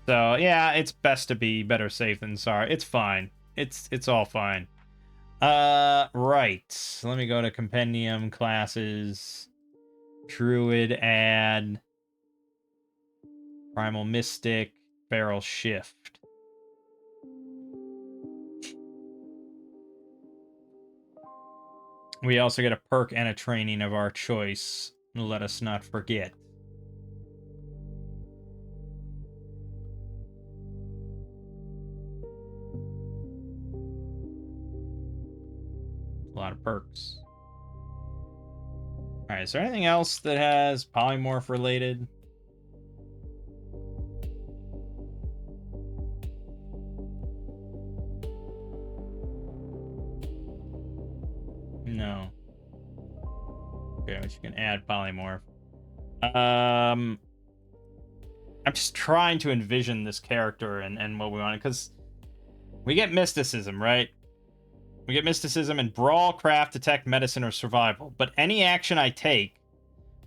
So yeah, it's best to be better safe than sorry. It's fine. It's all fine. Right. Let me go to compendium classes. Druid add. Primal Mystic. Barrel shift. We also get a perk and a training of our choice. Let us not forget. A lot of perks. Alright, is there anything else that has polymorph related? No. Okay, but you can add polymorph. I'm just trying to envision this character and what we want, because we get mysticism, right? We get mysticism in brawl, craft, detect, medicine, or survival. But any action I take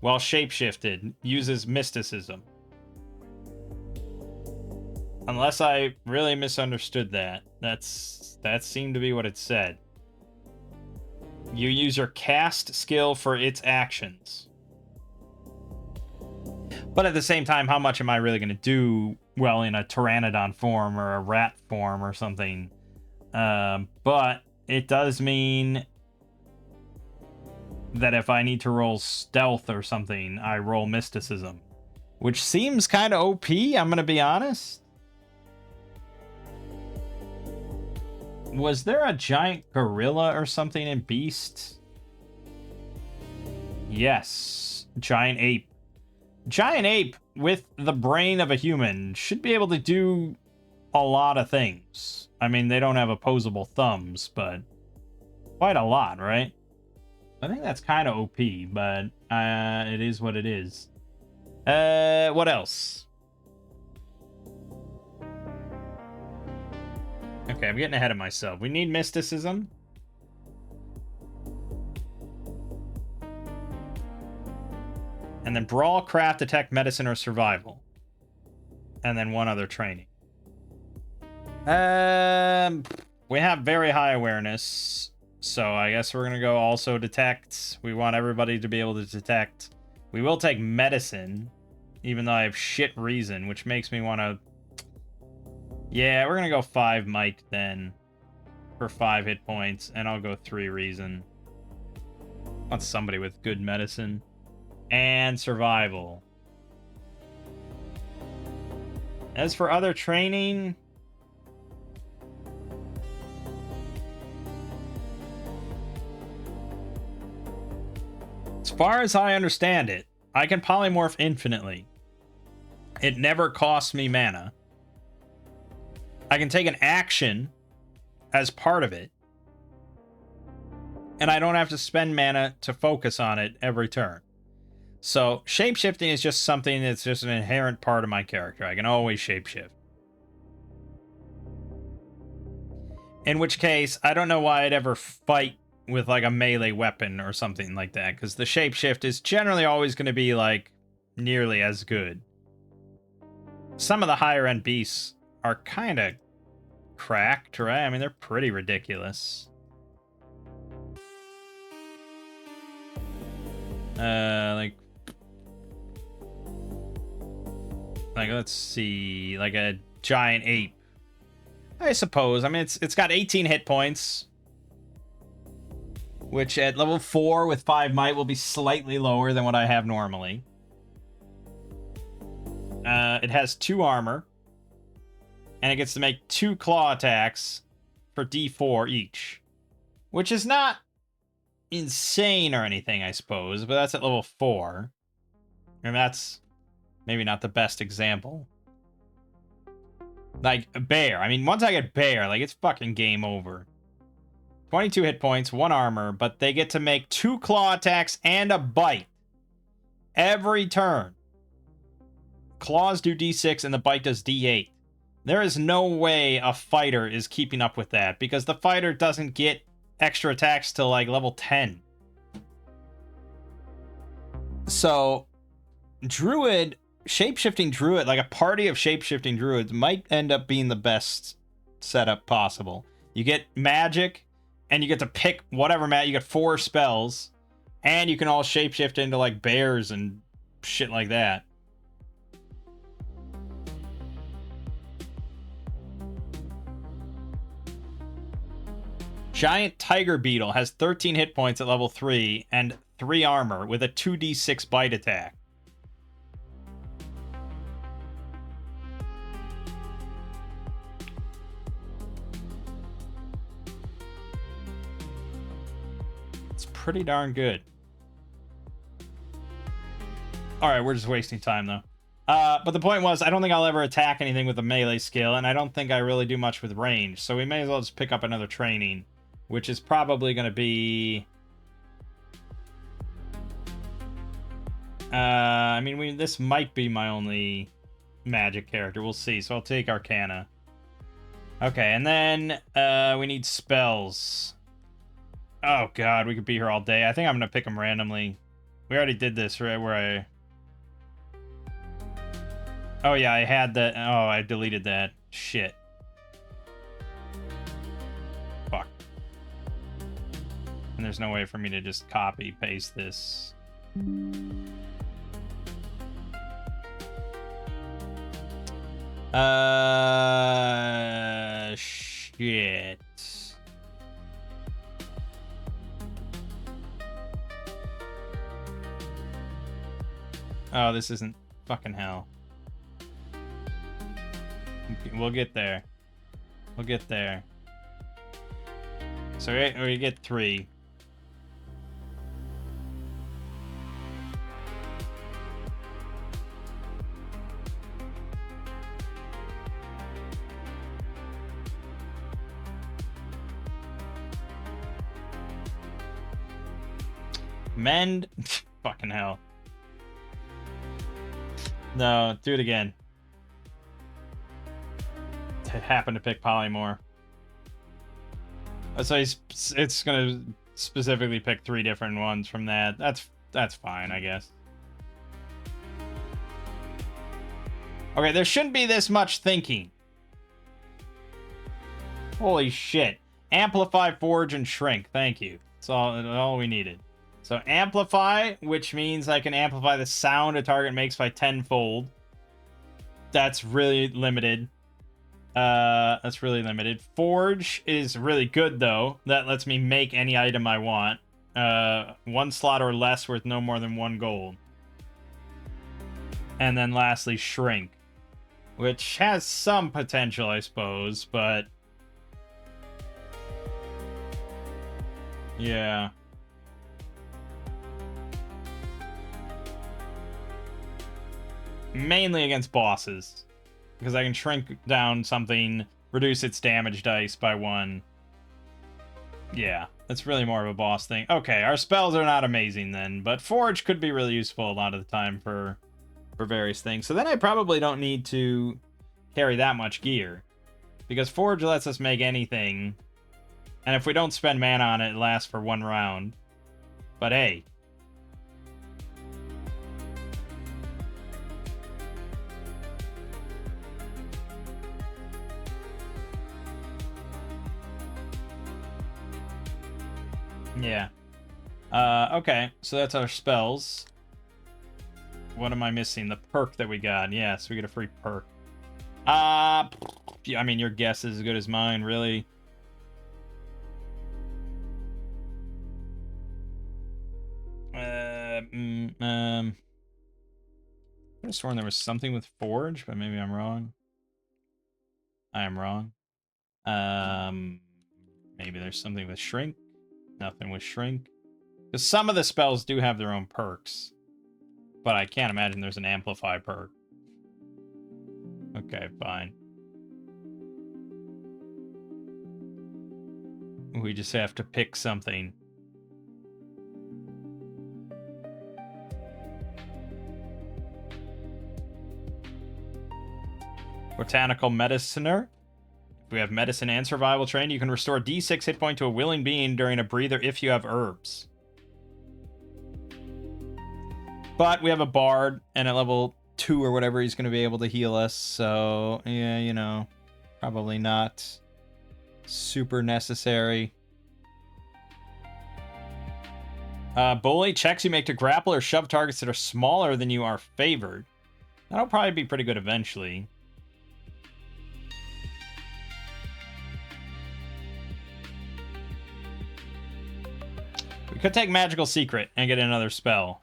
while shapeshifted uses mysticism. Unless I really misunderstood that. That seemed to be what it said. You use your cast skill for its actions. But at the same time, how much am I really going to do well in a pteranodon form or a rat form or something? But it does mean that if I need to roll stealth or something, I roll mysticism. Which seems kind of OP, I'm going to be honest. Was there a giant gorilla or something in Beast? Yes. Giant ape. Giant ape with the brain of a human should be able to do a lot of things. I mean, they don't have opposable thumbs, but quite a lot, right? I think that's kind of OP, but it is what it is. What else? Okay, I'm getting ahead of myself. We need mysticism. And then brawl, craft, detect, medicine, or survival. And then one other training. We have very high awareness. So I guess we're going to go also detect. We want everybody to be able to detect. We will take medicine, even though I have shit reason, which makes me want to... Yeah, we're going to go 5 might then for 5 hit points, and I'll go 3 reason. I want somebody with good medicine. And survival. As for other training... As far as I understand it, I can polymorph infinitely. It never costs me mana. I can take an action as part of it. And I don't have to spend mana to focus on it every turn. So, shapeshifting is just something that's just an inherent part of my character. I can always shapeshift. In which case, I don't know why I'd ever fight with like a melee weapon or something like that, because the shapeshift is generally always going to be like nearly as good. Some of the higher end beasts are kind of cracked, right? I mean, they're pretty ridiculous. Like let's see, like a giant ape. I suppose. I mean, it's got 18 hit points, which at level 4 with 5 might will be slightly lower than what I have normally. It has 2 armor, and it gets to make 2 claw attacks for D4 each, which is not insane or anything, I suppose, but that's at level 4. And that's maybe not the best example. Like, bear. I mean, once I get bear, like, it's fucking game over. 22 hit points, 1 armor, but they get to make 2 claw attacks and a bite every turn. Claws do D6 and the bite does D8. There is no way a fighter is keeping up with that, because the fighter doesn't get extra attacks till like level 10. So, Druid, shapeshifting Druid, like a party of shapeshifting Druids, might end up being the best setup possible. You get magic, and you get to pick whatever you get 4 spells, and you can all shapeshift into like bears and shit like that. Giant Tiger Beetle has 13 hit points at level 3 and 3 armor with a 2d6 bite attack. It's pretty darn good. Alright, we're just wasting time though. But the point was, I don't think I'll ever attack anything with a melee skill, and I don't think I really do much with range, so we may as well just pick up another training, which is probably going to be... I mean, this might be my only magic character. We'll see, so I'll take Arcana. Okay, and then we need spells. Oh god, we could be here all day. I think I'm going to pick them randomly. We already did this, right, where I... Oh yeah, I had that. Oh, I deleted that. Shit. Fuck. And there's no way for me to just copy paste this. Shit. Oh, this isn't fucking hell. We'll get there. We'll get there. So we get 3. Mend? Fucking hell. No, do it again. Happen to pick Polymorph. So it's gonna specifically pick 3 different ones from that. That's fine, I guess. Okay, there shouldn't be this much thinking. Holy shit. Amplify, Forge, and Shrink. Thank you. That's all we needed. So Amplify, which means I can amplify the sound a target makes by 10-fold. That's really limited. That's really limited. Forge is really good, though. That lets me make any item I want. 1 slot or less worth no more than 1 gold. And then lastly, Shrink, which has some potential, I suppose, but... yeah. Mainly against bosses. Because I can shrink down something, reduce its damage dice by 1. Yeah, that's really more of a boss thing. Okay, our spells are not amazing then, but Forge could be really useful a lot of the time for various things. So then I probably don't need to carry that much gear. Because Forge lets us make anything, and if we don't spend mana on it, it lasts for 1 round. But hey. Yeah. Okay, so that's our spells. What am I missing? The perk that we got. Yeah, so we get a free perk. Yeah, I mean, your guess is as good as mine, really. I could have sworn there was something with Forge, but maybe I'm wrong. I am wrong. Maybe there's something with Shrink. Nothing with Shrink. Because some of the spells do have their own perks. But I can't imagine there's an Amplify perk. Okay, fine. We just have to pick something. Botanical Mediciner. If we have Medicine and Survival trained, you can restore D6 hit point to a willing being during a breather if you have herbs. But we have a Bard, and at level 2 or whatever, he's going to be able to heal us. So, yeah, you know, probably not super necessary. Bully. Checks you make to grapple or shove targets that are smaller than you are favored. That'll probably be pretty good eventually. We could take Magical Secret and get another spell.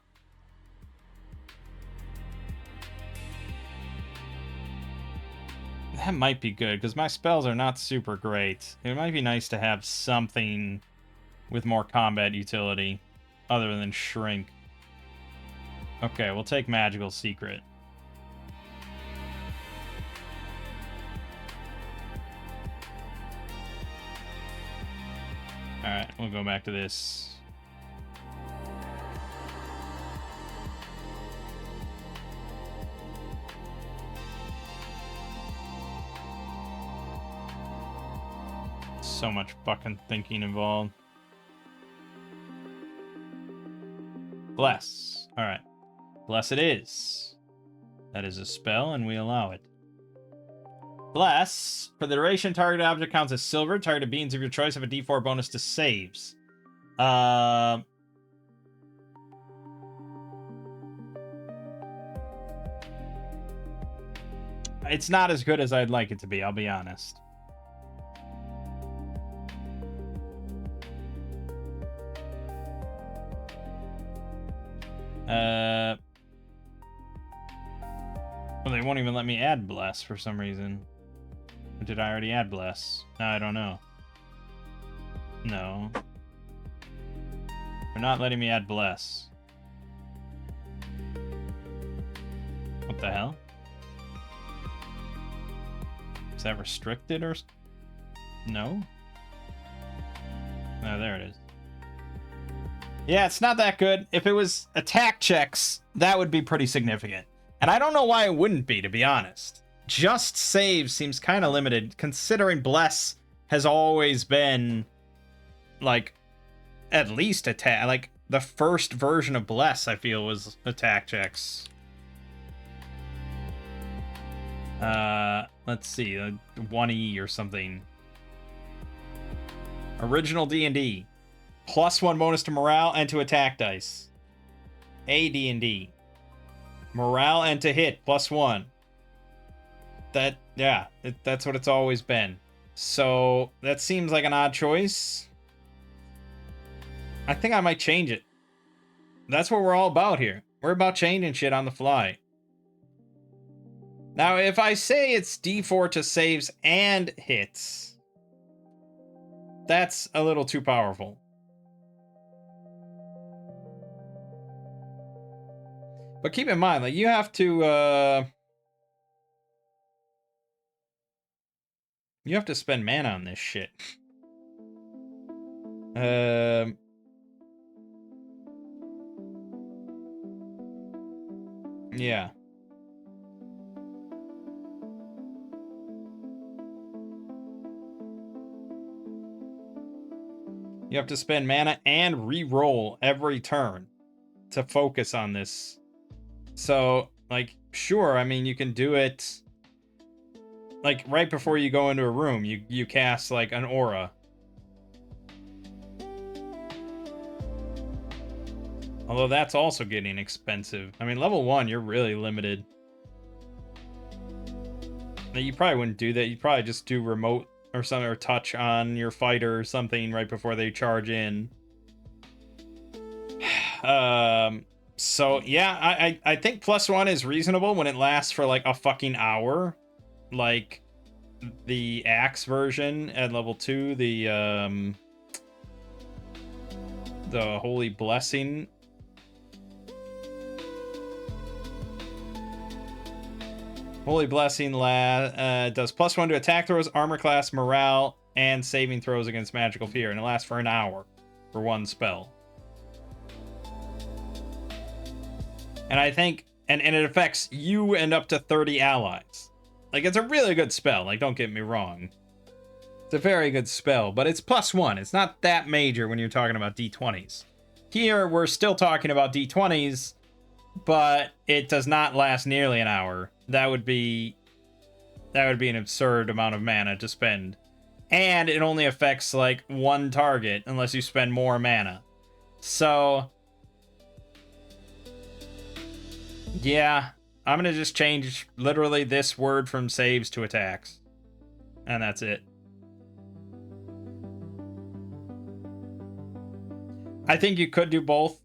That might be good, because my spells are not super great. It might be nice to have something with more combat utility, other than Shrink. Okay, we'll take Magical Secret. Alright, we'll go back to this. So much fucking thinking involved. Bless. Alright. Bless it is. That is a spell, and we allow it. Bless. For the duration, targeted object counts as silver. Targeted beings of your choice have a d4 bonus to saves. It's not as good as I'd like it to be, I'll be honest. Well, they won't even let me add Bless for some reason. Or did I already add Bless? No, I don't know. No. They're not letting me add Bless. What the hell? Is that restricted or... No? Oh, there it is. Yeah, it's not that good. If it was attack checks, that would be pretty significant. And I don't know why it wouldn't be, to be honest. Just saves seems kind of limited, considering Bless has always been, like, at least attack. Like, the first version of Bless, I feel, was attack checks. Let's see, 1E or something. Original D&D. +1 bonus to morale and to attack dice. AD&D. Morale and to hit, +1. That, yeah, that's what it's always been. So, that seems like an odd choice. I think I might change it. That's what we're all about here. We're about changing shit on the fly. Now, if I say it's D4 to saves and hits, that's a little too powerful. But keep in mind, like, you have to spend mana on this shit. Yeah. You have to spend mana and re-roll every turn to focus on this. So, like, sure, I mean, you can do it, like, right before you go into a room, you cast, like, an aura. Although that's also getting expensive. I mean, level 1, you're really limited. Now, you probably wouldn't do that. You'd probably just do remote or something, or touch on your fighter or something right before they charge in. So, yeah, I think +1 is reasonable when it lasts for, like, a fucking hour. Like, the Axe version at level 2, the Holy Blessing. Holy Blessing does +1 to attack throws, armor class, morale, and saving throws against magical fear. And it lasts for an hour for one spell. And I think, and it affects you and up to 30 allies. Like, it's a really good spell. Like, don't get me wrong. It's a very good spell, but it's +1. It's not that major when you're talking about D20s. Here, we're still talking about D20s, but it does not last nearly an hour. That would be an absurd amount of mana to spend. And it only affects, like, one target unless you spend more mana. So, yeah, I'm going to just change literally this word from saves to attacks. And that's it. I think you could do both,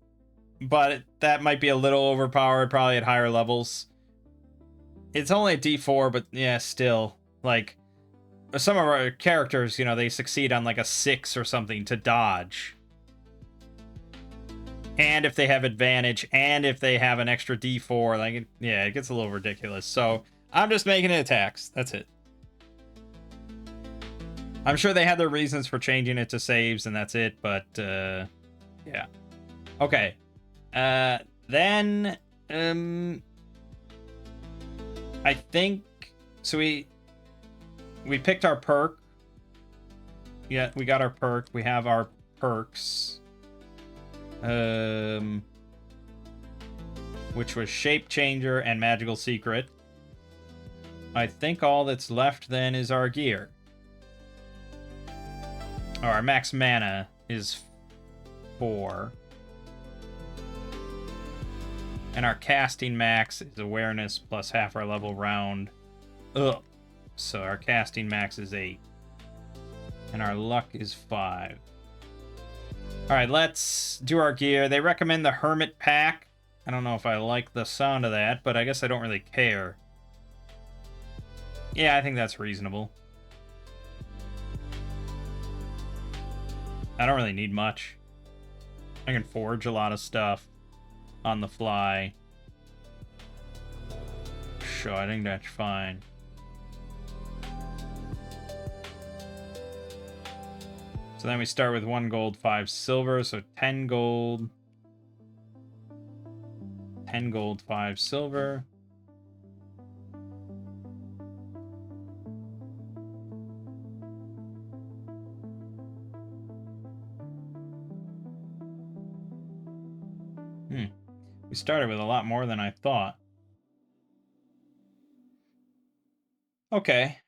but that might be a little overpowered, probably at higher levels. It's only a D4, but yeah, still. Like, some of our characters, you know, they succeed on like a 6 or something to dodge. And if they have advantage, and if they have an extra D4, like, yeah, it gets a little ridiculous. So, I'm just making it attacks. That's it. I'm sure they had their reasons for changing it to saves, and that's it, but, yeah. Okay. Then, I think, so we picked our perk. Yeah, we got our perk. We have our perks. Which was Shape Changer and Magical Secret. I think all that's left then is our gear. Oh, our max mana is 4. And our casting max is awareness plus half our level round. Ugh. So our casting max is 8. And our luck is 5. Alright, let's do our gear. They recommend the Hermit Pack. I don't know if I like the sound of that, but I guess I don't really care. Yeah, I think that's reasonable. I don't really need much. I can forge a lot of stuff on the fly. Sure, I think that's fine. So then we start with 1 gold, 5 silver, so 10 gold. 10 gold, 5 silver. We started with a lot more than I thought. Okay.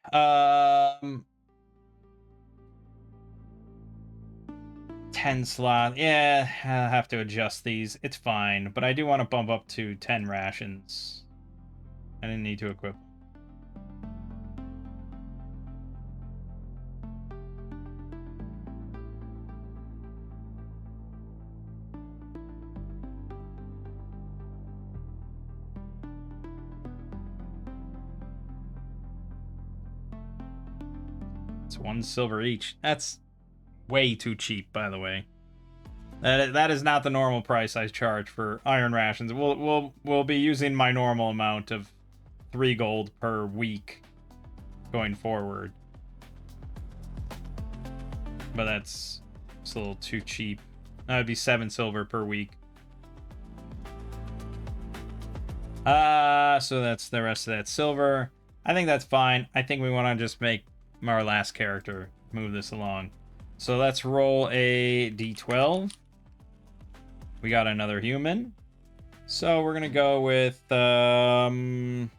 10 slot. Yeah, I'll have to adjust these. It's fine, but I do want to bump up to 10 rations. I didn't need to equip. It's 1 silver each. That's way too cheap, by the way. That is not the normal price I charge for iron rations. We'll be using my normal amount of 3 gold per week going forward. But that's a little too cheap. That would be 7 silver per week. So that's the rest of that silver. I think that's fine. I think we want to just make our last character move this along. So let's roll a d12. We got another human. So we're gonna go with Varun.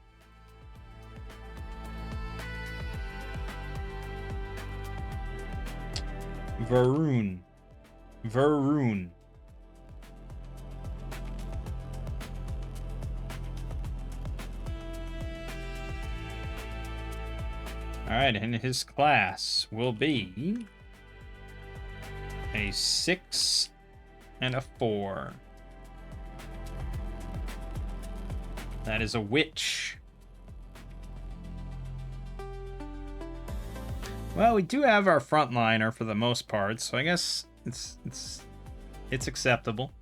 Alright, and his class will be a 6 and a 4. That is a witch. Well, we do have our frontliner for the most part, so I guess it's acceptable.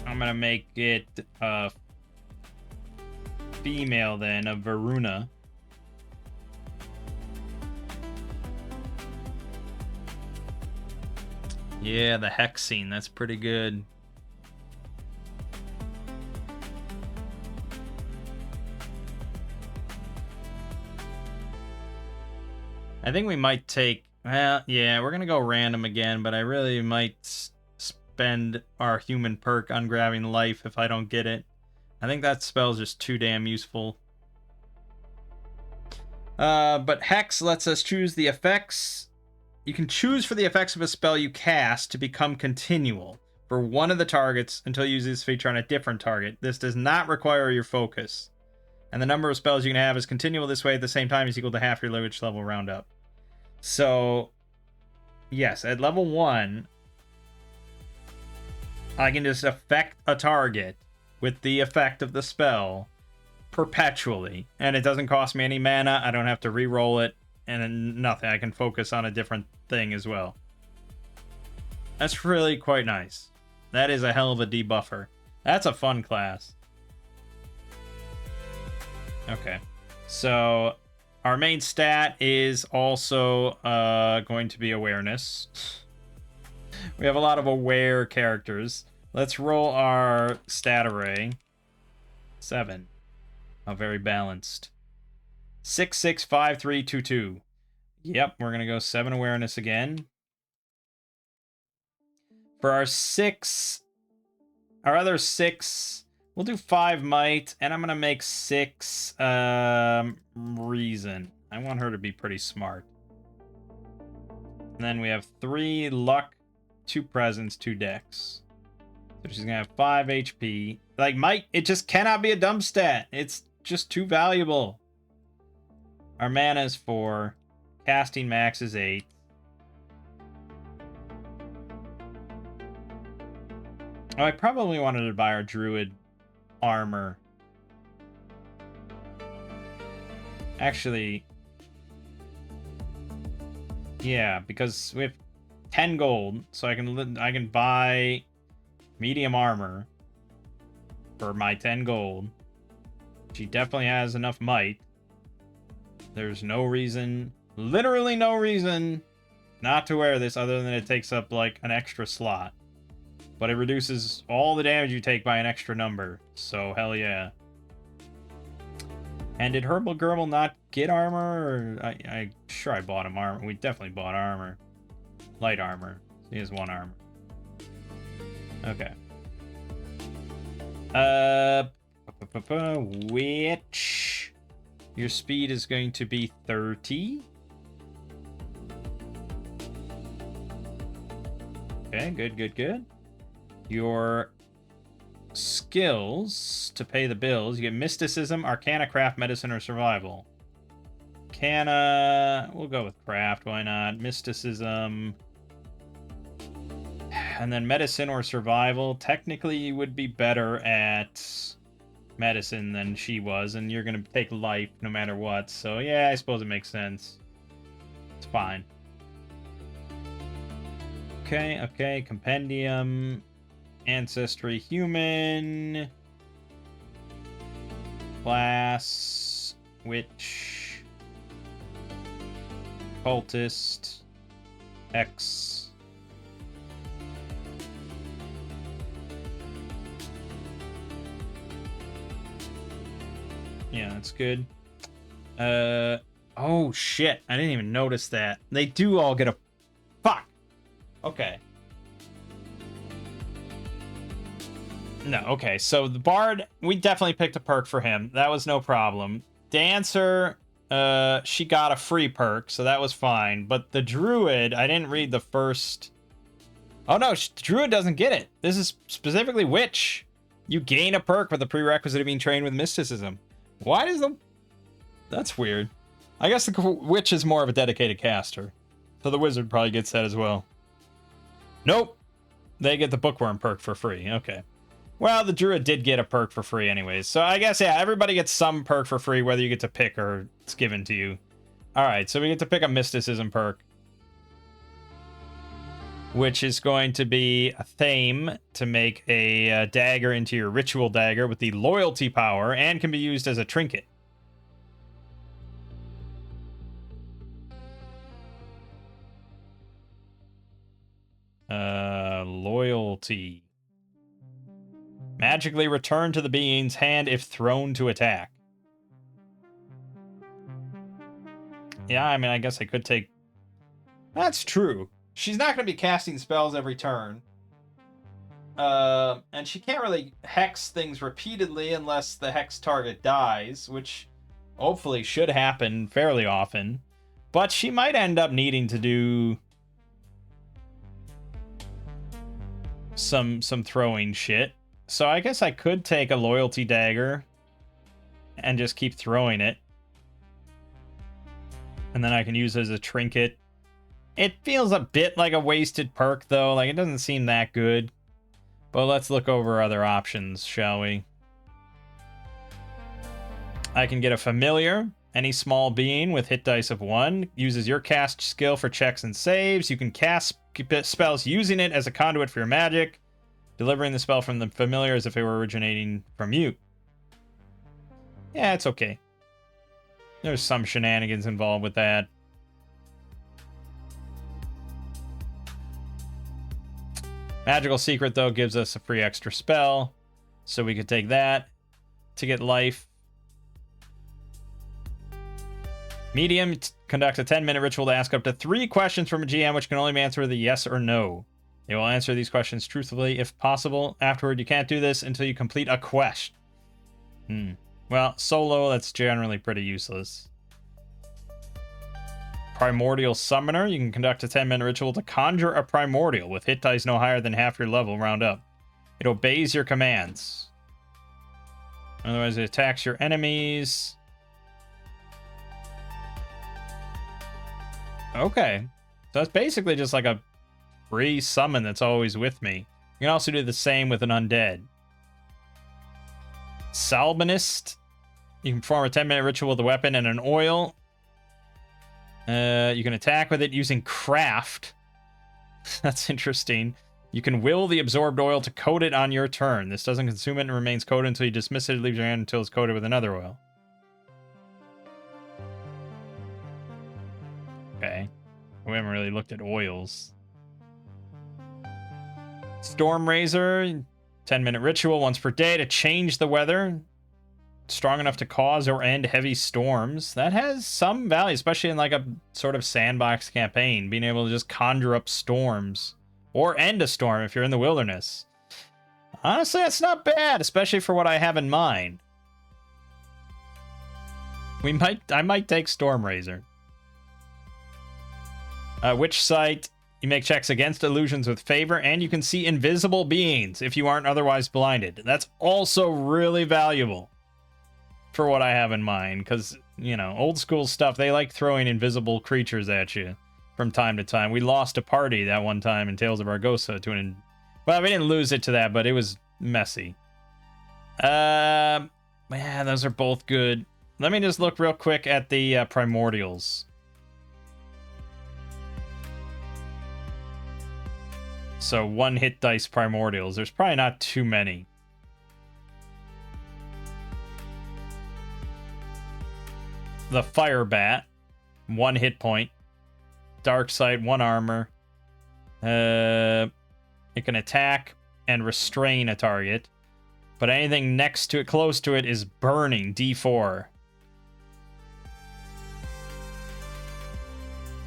I'm gonna make it a female then, a Varuna. Yeah, the hex scene, that's pretty good. I think we might take... Well, yeah, we're going to go random again, but I really might spend our human perk on grabbing life if I don't get it. I think that spell's just too damn useful. But Hex lets us choose the effects. You can choose for the effects of a spell you cast to become continual for one of the targets until you use this feature on a different target. This does not require your focus. And the number of spells you can have is continual this way at the same time is equal to half your language level roundup. So, yes, at level 1, I can just affect a target with the effect of the spell perpetually. And it doesn't cost me any mana. I don't have to re-roll it. And nothing. I can focus on a different thing as well. That's really quite nice. That is a hell of a debuffer. That's a fun class. Okay. So... our main stat is also going to be awareness. We have a lot of aware characters. Let's roll our stat array. 7. Oh, very balanced. 6, 6, 5, 3, 2, 2. Yep, we're going to go 7 awareness again. For our other 6... we'll do 5 might, and I'm going to make 6 reason. I want her to be pretty smart. And then we have 3 luck, 2 presence, 2 dex. So she's going to have 5 HP. Like, might, it just cannot be a dumb stat. It's just too valuable. Our mana is 4. Casting max is 8. Oh, I probably wanted to buy our druid armor. Actually, yeah, because we have 10 gold, so I can buy medium armor for my 10 gold. She definitely has enough might. There's no reason, literally no reason, not to wear this other than it takes up like an extra slot. But it reduces all the damage you take by an extra number. So, hell yeah. And did Herbal Gerbil not get armor? Or I sure I bought him armor. We definitely bought armor. Light armor. He has 1 armor. Okay. Which... your speed is going to be 30. Okay, good. Your skills to pay the bills. You get Mysticism, Arcana, Craft, Medicine, or Survival. Arcana... we'll go with Craft, why not? Mysticism... and then Medicine or Survival. Technically, you would be better at Medicine than she was, and you're going to take Life no matter what. So, yeah, I suppose it makes sense. It's fine. Okay. Compendium... Ancestry human. Class. Witch. Cultist. X. Yeah, that's good. Oh shit. I didn't even notice that. They do all get a... fuck. Okay. No, okay, so the Bard, we definitely picked a perk for him. That was no problem. Dancer, she got a free perk, so that was fine. But the Druid, I didn't read the first... oh no, the Druid doesn't get it. This is specifically Witch. You gain a perk with the prerequisite of being trained with Mysticism. Why does the... that's weird. I guess the Witch is more of a dedicated caster. So the Wizard probably gets that as well. Nope. They get the Bookworm perk for free. Okay. Well, the Druid did get a perk for free anyways. So I guess, yeah, everybody gets some perk for free, whether you get to pick or it's given to you. Alright, so we get to pick a Mysticism perk, which is going to be a Thame to make a dagger into your Ritual Dagger with the Loyalty power and can be used as a trinket. Loyalty. Magically return to the being's hand if thrown to attack. Yeah, I mean, I guess I could take... That's true. She's not going to be casting spells every turn. And she can't really hex things repeatedly unless the hex target dies, which hopefully should happen fairly often. But she might end up needing to do some throwing shit. So I guess I could take a loyalty dagger and just keep throwing it. And then I can use it as a trinket. It feels a bit like a wasted perk, though. Like, it doesn't seem that good. But let's look over other options, shall we? I can get a familiar. Any small being with hit dice of 1 uses your cast skill for checks and saves. You can cast spells using it as a conduit for your magic, delivering the spell from the familiar as if it were originating from you. Yeah, it's okay. There's some shenanigans involved with that. Magical Secret, though, gives us a free extra spell, so we could take that to get life. Medium, conduct a 10-minute ritual to ask up to 3 questions from a GM, which can only be answered with a yes or no. They will answer these questions truthfully if possible. Afterward, you can't do this until you complete a quest. Well, solo, that's generally pretty useless. Primordial Summoner. You can conduct a 10-minute ritual to conjure a primordial with hit dice no higher than half your level, round up. It obeys your commands. Otherwise, it attacks your enemies. Okay. So that's basically just like a free summon that's always with me. You can also do the same with an undead. Salbanist. You can perform a 10-minute ritual with a weapon and an oil. You can attack with it using craft. That's interesting. You can will the absorbed oil to coat it on your turn. This doesn't consume it and remains coated until you dismiss it. It leaves your hand until it's coated with another oil. Okay. We haven't really looked at oils. Storm Razor. 10-minute ritual once per day to change the weather. Strong enough to cause or end heavy storms. That has some value, especially in like a sort of sandbox campaign, being able to just conjure up storms or end a storm if you're in the wilderness. Honestly, that's not bad, especially for what I have in mind. I might take Storm Razor. Witch Sight. You make checks against illusions with favor, and you can see invisible beings if you aren't otherwise blinded. That's also really valuable for what I have in mind, because, you know, old school stuff, they like throwing invisible creatures at you from time to time. We lost a party that one time in Tales of Argosa to an... Well, we didn't lose it to that, but it was messy. Man, those are both good. Let me just look real quick at the primordials. So 1 hit dice primordials. There's probably not too many. The Fire Bat, 1 hit point. Dark Sight, 1 armor. It can attack and restrain a target, but anything next to it, close to it, is burning, D4.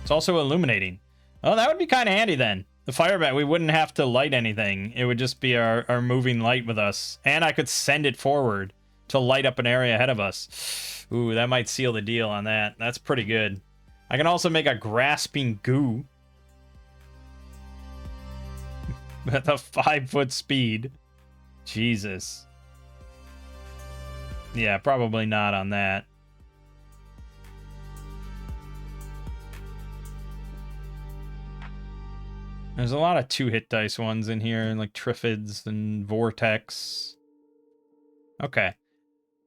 It's also illuminating. Oh, that would be kind of handy then. The Fire Bat, we wouldn't have to light anything. It would just be our moving light with us. And I could send it forward to light up an area ahead of us. Ooh, that might seal the deal on that. That's pretty good. I can also make a Grasping Goo. At a 5-foot speed. Jesus. Yeah, probably not on that. There's a lot of 2-hit dice ones in here, like Triffids and Vortex. Okay.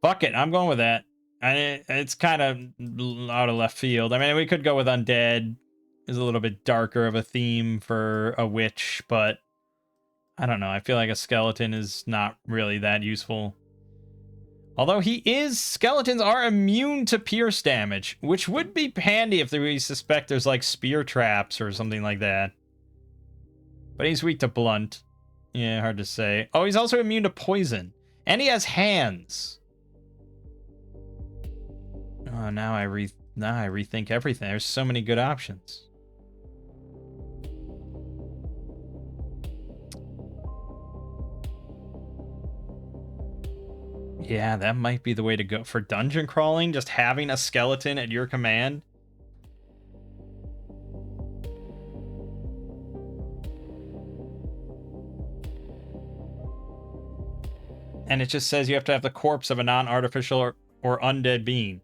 Fuck it, I'm going with that. It's kind of out of left field. I mean, we could go with Undead. It's a little bit darker of a theme for a witch, but I don't know. I feel like a skeleton is not really that useful. Although skeletons are immune to pierce damage, which would be handy if we suspect there's like spear traps or something like that. But he's weak to blunt. Yeah, hard to say. Oh, he's also immune to poison. And he has hands. Oh, now I Nah, I rethink everything. There's so many good options. Yeah, that might be the way to go. For dungeon crawling, just having a skeleton at your command. And it just says you have to have the corpse of a non-artificial or undead being.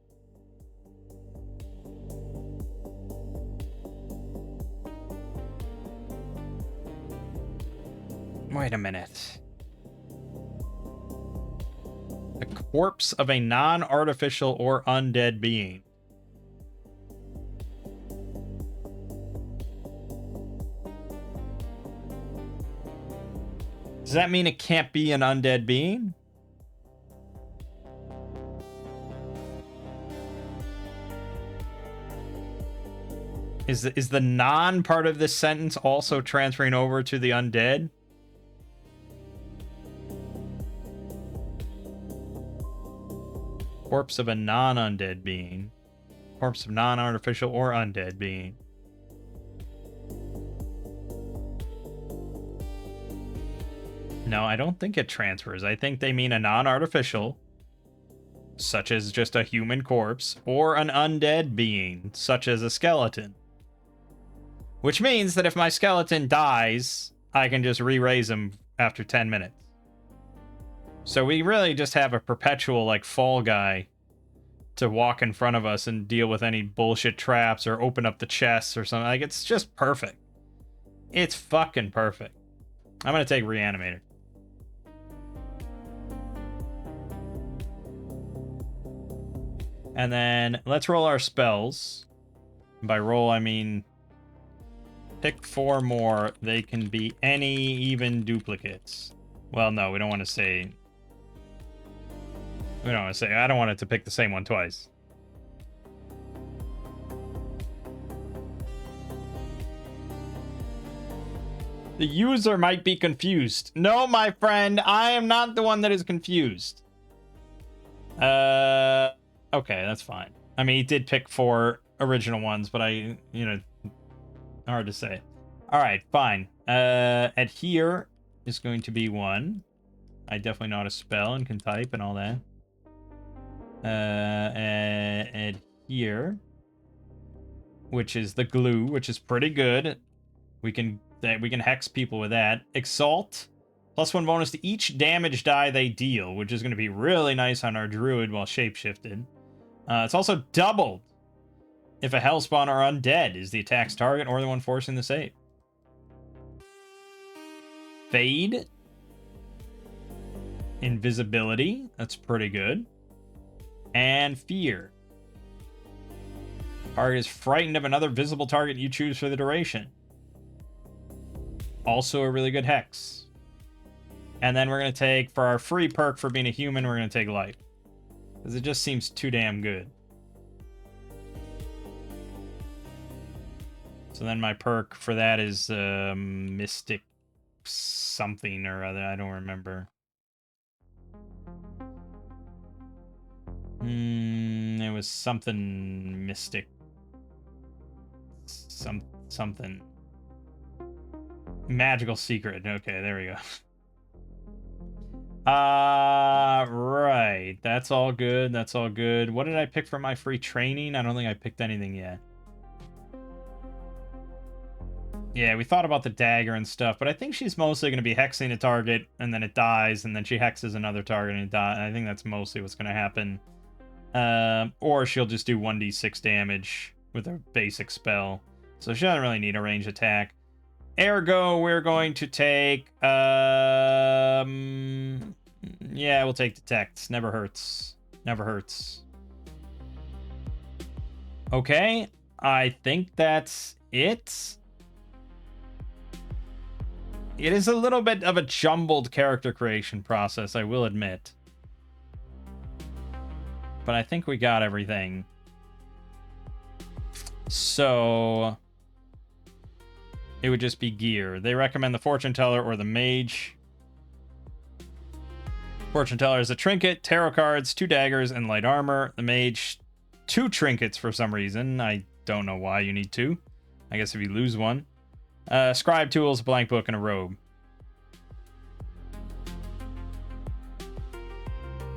Wait a minute. The corpse of a non-artificial or undead being. Does that mean it can't be an undead being? Is the non part of this sentence also transferring over to the undead? Corpse of a non-undead being. Corpse of non-artificial or undead being. No, I don't think it transfers. I think they mean a non-artificial, such as just a human corpse, or an undead being, such as a skeleton. Which means that if my skeleton dies, I can just re-raise him after 10 minutes. So we really just have a perpetual, like, fall guy to walk in front of us and deal with any bullshit traps or open up the chests or something. Like, it's just perfect. It's fucking perfect. I'm gonna take Reanimator. And then let's roll our spells. By roll, I mean pick 4 more. They can be any even duplicates. Well, no, we don't want to say... We don't want to say... I don't want it to pick the same one twice. The user might be confused. No, my friend, I am not the one that is confused. Okay, that's fine. I mean, he did pick 4 original ones, but hard to say. All right, fine. Adhere is going to be 1. I definitely know how to spell and can type and all that. Adhere, which is the glue, which is pretty good. We can hex people with that. Exalt, +1 bonus to each damage die they deal, which is going to be really nice on our druid while shapeshifted. It's also doubled if a hellspawn or undead is the attack's target or the one forcing the save. Fade, invisibility, that's pretty good. And fear. Target is frightened of another visible target you choose for the duration. Also a really good hex. And then we're going to take, for our free perk for being a human, we're going to take life. Because it just seems too damn good. So then my perk for that is Mystic something or other. I don't remember. It was something Mystic. Something. Magical Secret. Okay, there we go. Right. That's all good. That's all good. What did I pick for my free training? I don't think I picked anything yet. Yeah, we thought about the dagger and stuff, but I think she's mostly going to be hexing a target, and then it dies, and then she hexes another target and it dies. I think that's mostly what's going to happen. Or she'll just do 1d6 damage with her basic spell. So she doesn't really need a ranged attack. Ergo, we're going to take... yeah, we'll take Detect. Never hurts. Never hurts. Okay, I think that's it. It is a little bit of a jumbled character creation process, I will admit. But I think we got everything. So... it would just be gear. They recommend the Fortune Teller or the Mage. Fortune Teller is a trinket, tarot cards, 2 daggers, and light armor. The Mage 2 trinkets for some reason. I don't know why you need 2. I guess if you lose one. Scribe tools, a blank book, and a robe.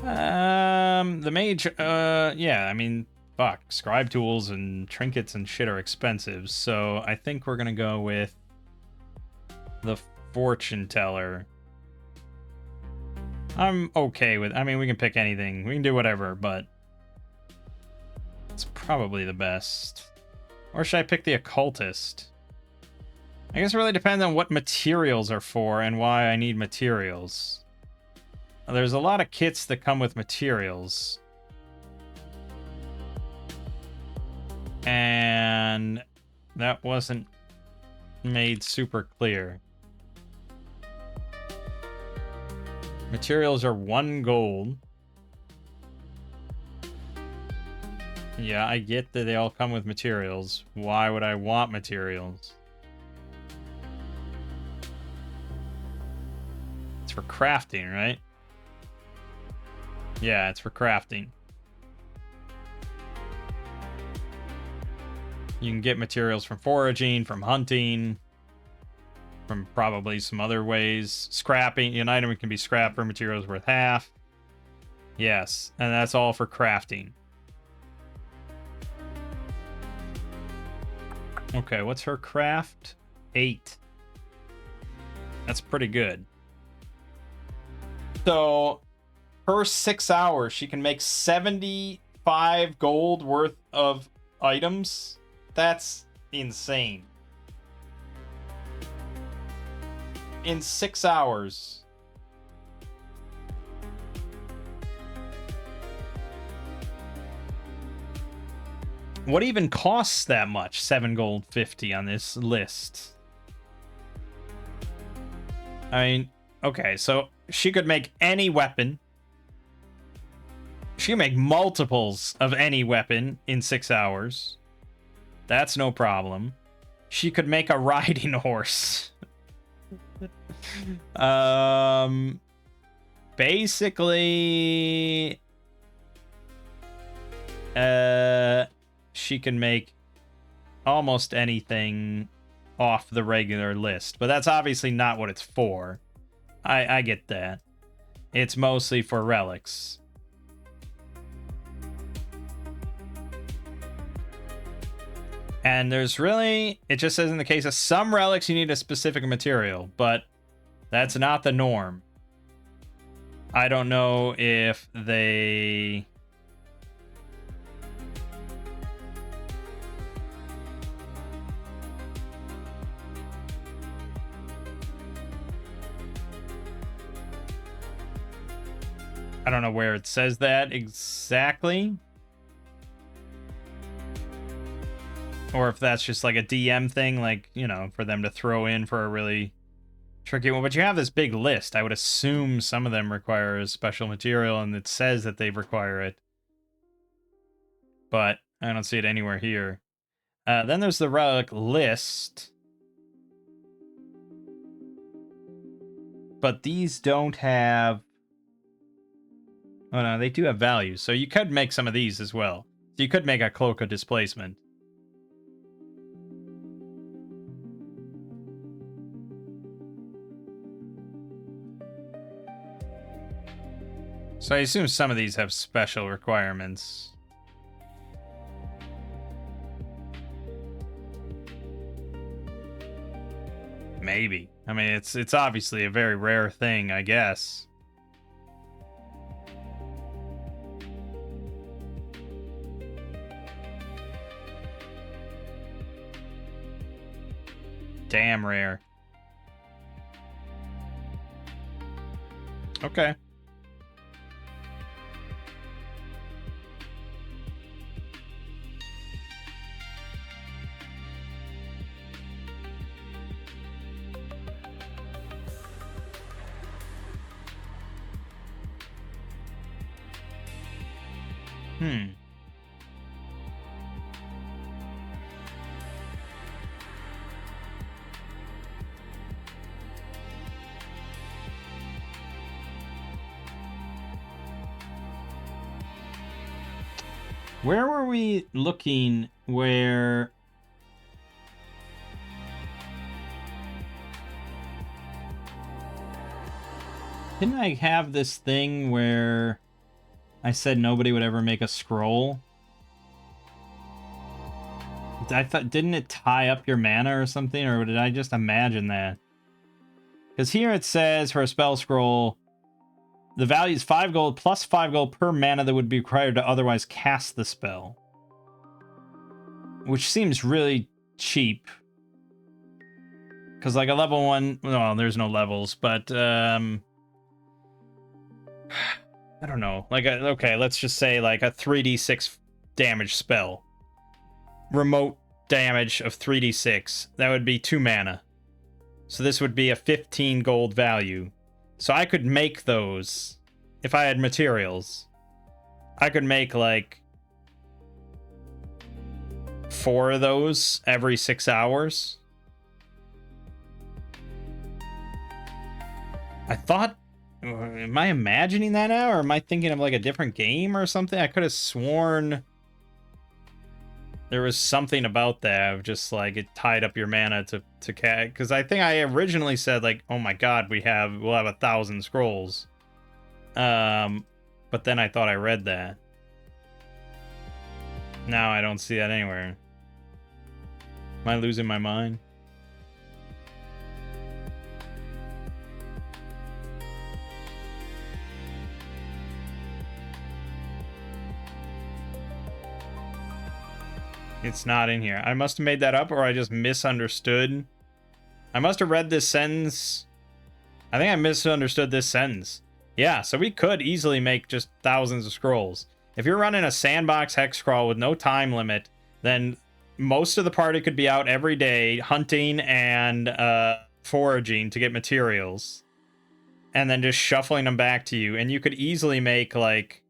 The mage, yeah, I mean, fuck. Scribe tools and trinkets and shit are expensive, so I think we're gonna go with the fortune teller. I'm okay with, I mean, we can pick anything. We can do whatever, but it's probably the best. Or should I pick the occultist? I guess it really depends on what materials are for and why I need materials. There's a lot of kits that come with materials. And that wasn't made super clear. Materials are 1 gold. Yeah, I get that they all come with materials. Why would I want materials? It's for crafting, right? Yeah, it's for crafting. You can get materials from foraging, from hunting, from probably some other ways. Scrapping. An item can be scrapped for materials worth half. Yes, and that's all for crafting. Okay, what's her craft? 8. That's pretty good. So, per 6 hours, she can make 75 gold worth of items. That's insane. In 6 hours. What even costs that much? 7 gold 50 on this list. I mean, okay, so she could make any weapon. She can make multiples of any weapon in 6 hours. That's no problem. She could make a riding horse. Basically, she can make almost anything off the regular list, but that's obviously not what it's for. I get that. It's mostly for relics. And there's really, it just says in the case of some relics you need a specific material, but that's not the norm. I don't know if they... I don't know where it says that exactly. Or if that's just like a DM thing, like, you know, for them to throw in for a really tricky one. But you have this big list. I would assume some of them require a special material, and it says that they require it. But I don't see it anywhere here. Then there's the relic list. But these don't have... Oh, no, they do have values. So you could make some of these as well. So you could make a Cloak of Displacement. So I assume some of these have special requirements. Maybe. I mean, it's obviously a very rare thing, I guess. Damn rare. Okay. Where were we looking where... Didn't I have this thing where I said nobody would ever make a scroll? I thought, didn't it tie up your mana or something, or did I just imagine that? Because here it says for a spell scroll, the value is 5 gold plus 5 gold per mana that would be required to otherwise cast the spell. Which seems really cheap. Because like a level 1, well, there's no levels, but I don't know. Like, okay, let's just say like a 3d6 damage spell. Remote damage of 3d6. That would be 2 mana. So this would be a 15 gold value. So I could make those if I had materials. I could make like 4 of those every 6 hours. I thought... Am I imagining that now, or am I thinking of like a different game or something? I could have sworn there was something about that of just like it tied up your mana to cat. Because I think I originally said like, oh my god, we'll have 1,000 scrolls. But then I thought I read that. Now I don't see that anywhere. Am I losing my mind? It's not in here. I must have made that up, or I just misunderstood. I must have read this sentence. I think I misunderstood this sentence. Yeah, so we could easily make just thousands of scrolls. If you're running a sandbox hex crawl with no time limit, then most of the party could be out every day hunting and foraging to get materials. And then just shuffling them back to you. And you could easily make, like...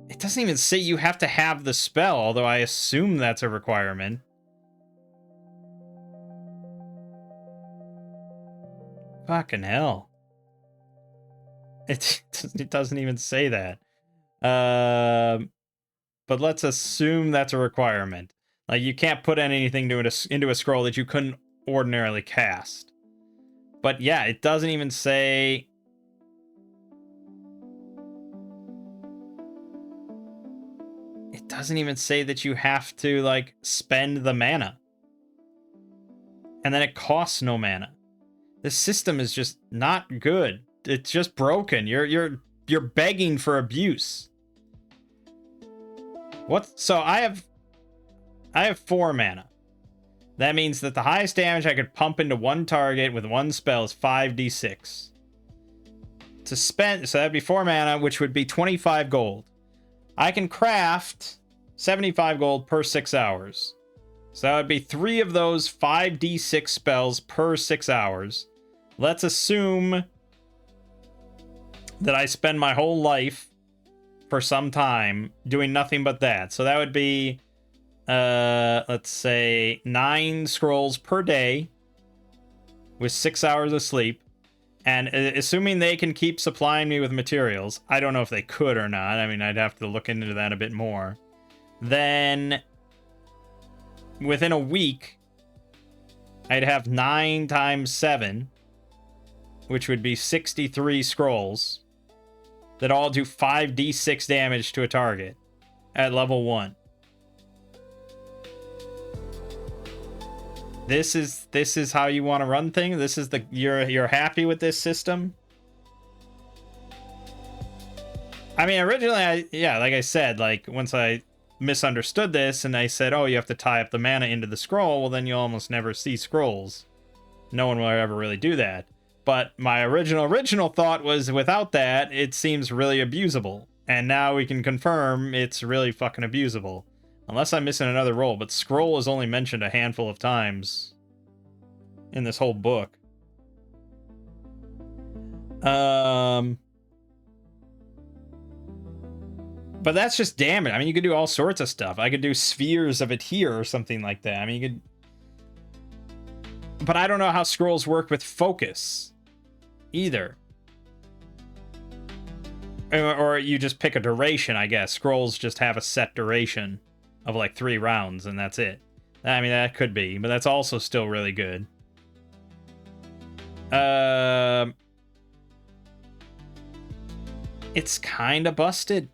It doesn't even say you have to have the spell, although I assume that's a requirement. Fucking hell. It doesn't even say that. But let's assume that's a requirement. Like, you can't put anything into a scroll that you couldn't ordinarily cast. But yeah, it doesn't even say... It doesn't even say that you have to, like, spend the mana. And then it costs no mana. This system is just not good. It's just broken. You're begging for abuse. What? So I have 4 mana. That means that the highest damage I could pump into one target with one spell is 5d6. To spend, so that'd be 4 mana, which would be 25 gold. I can craft 75 gold per 6 hours. So that would be 3 of those 5d6 spells per 6 hours. Let's assume that I spend my whole life for some time doing nothing but that. So that would be, let's say, 9 scrolls per day with 6 hours of sleep. And assuming they can keep supplying me with materials, I don't know if they could or not. I mean, I'd have to look into that a bit more. Then, within a week, I'd have 9 times 7, which would be 63 scrolls that all do 5d6 damage to a target at level 1. This is how you want to run things? This is the you're happy with this system? I mean, originally like I said, like once I misunderstood this and I said, "Oh, you have to tie up the mana into the scroll," well then you almost never see scrolls. No one will ever really do that. But my original thought was without that, it seems really abusable. And now we can confirm it's really fucking abusable. Unless I'm missing another role, but scroll is only mentioned a handful of times in this whole book. But that's just damage. I mean, you could do all sorts of stuff. I could do spheres of it here or something like that. I mean, you could... But I don't know how scrolls work with focus either. Or you just pick a duration, I guess. Scrolls just have a set duration of like 3 rounds, and that's it. I mean, that could be, but that's also still really good. It's kind of busted.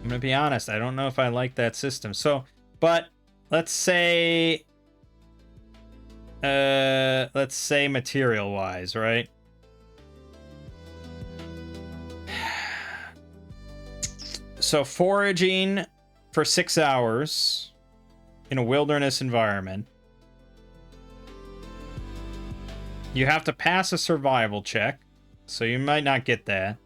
I'm gonna be honest, I don't know if I like that system. So, but let's say material wise, right? So foraging for 6 hours in a wilderness environment. You have to pass a survival check, so you might not get that.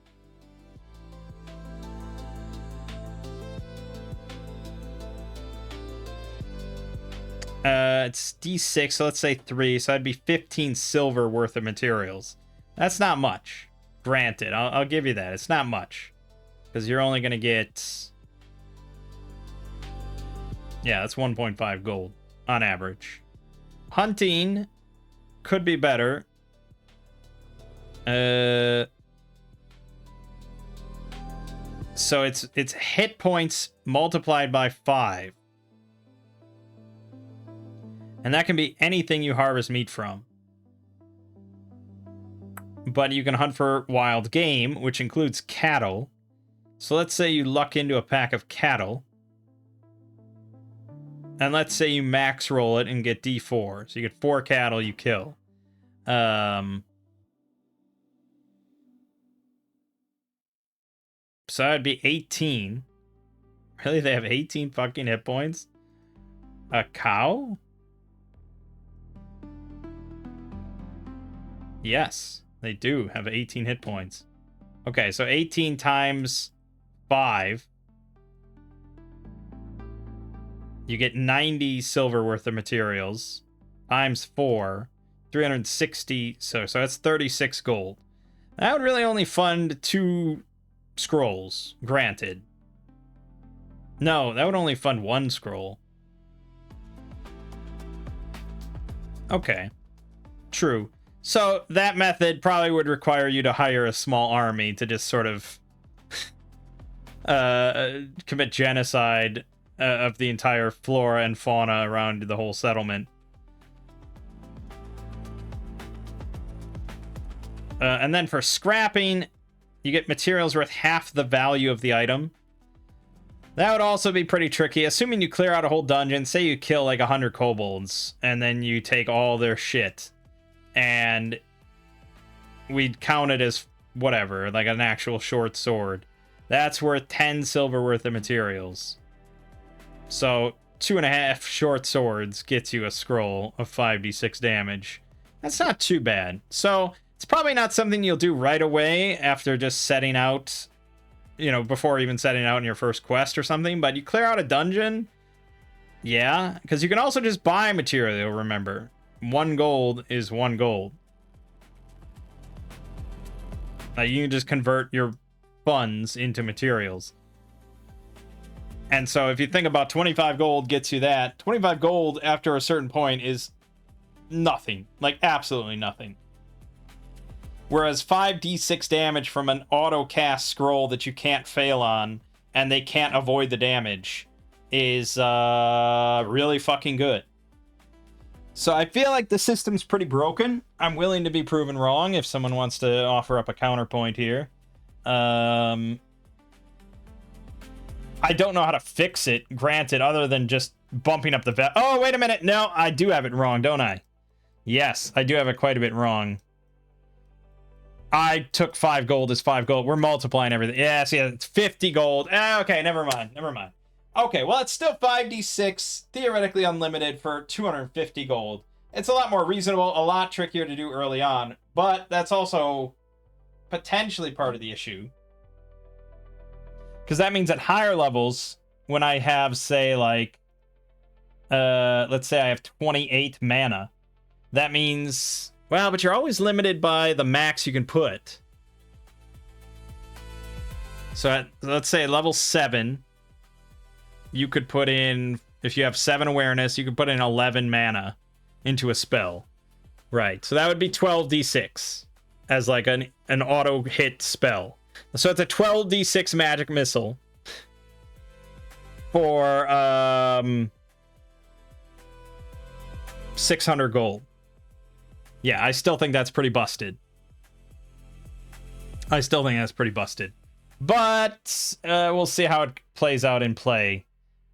It's D6, so let's say 3, so that'd be 15 silver worth of materials. That's not much. Granted, I'll give you that. It's not much. Because you're only going to get... Yeah, that's 1.5 gold on average. Hunting could be better. So it's hit points multiplied by 5. And that can be anything you harvest meat from. But you can hunt for wild game, which includes cattle. So let's say you luck into a pack of cattle. And let's say you max roll it and get D4. So you get 4 cattle you kill. So that'd be 18. Really? They have 18 fucking hit points? A cow? Yes, they do have 18 hit points. Okay, so 18 times 5. You get 90 silver worth of materials. Times 4. 360. So that's 36 gold. That would really only fund 2 scrolls, granted. No, that would only fund 1 scroll. Okay. True. So that method probably would require you to hire a small army to just sort of commit genocide of the entire flora and fauna around the whole settlement. And then for scrapping, you get materials worth half the value of the item. That would also be pretty tricky, assuming you clear out a whole dungeon. Say you kill like 100 kobolds, and then you take all their shit. And we'd count it as whatever, like an actual short sword. That's worth 10 silver worth of materials. So 2.5 short swords gets you a scroll of 5d6 damage. That's not too bad. So it's probably not something you'll do right away after just setting out, you know, before even setting out in your first quest or something. But you clear out a dungeon, yeah, because you can also just buy material, remember. 1 gold is 1 gold. You can just convert your funds into materials. And so if you think about 25 gold gets you that, 25 gold after a certain point is nothing. Like, absolutely nothing. Whereas 5d6 damage from an auto-cast scroll that you can't fail on, and they can't avoid the damage, is really fucking good. So I feel like the system's pretty broken. I'm willing to be proven wrong if someone wants to offer up a counterpoint here. I don't know how to fix it, granted, other than just bumping up the Oh, wait a minute. No, I do have it wrong, don't I? Yes, I do have it quite a bit wrong. I took 5 gold as 5 gold. We're multiplying everything. Yes, yeah, it's 50 gold. Okay, never mind. Okay, well, it's still 5d6, theoretically unlimited for 250 gold. It's a lot more reasonable, a lot trickier to do early on, but that's also potentially part of the issue. Because that means at higher levels, when I have, say, like, let's say I have 28 mana, that means, well, but you're always limited by the max you can put. So let's say level 7, you could put in, if you have 7 awareness, you could put in 11 mana into a spell. Right, so that would be 12d6. as like an auto hit spell. So it's a 12d6 magic missile for 600 gold. Yeah, I still think that's pretty busted. But we'll see how it plays out in play.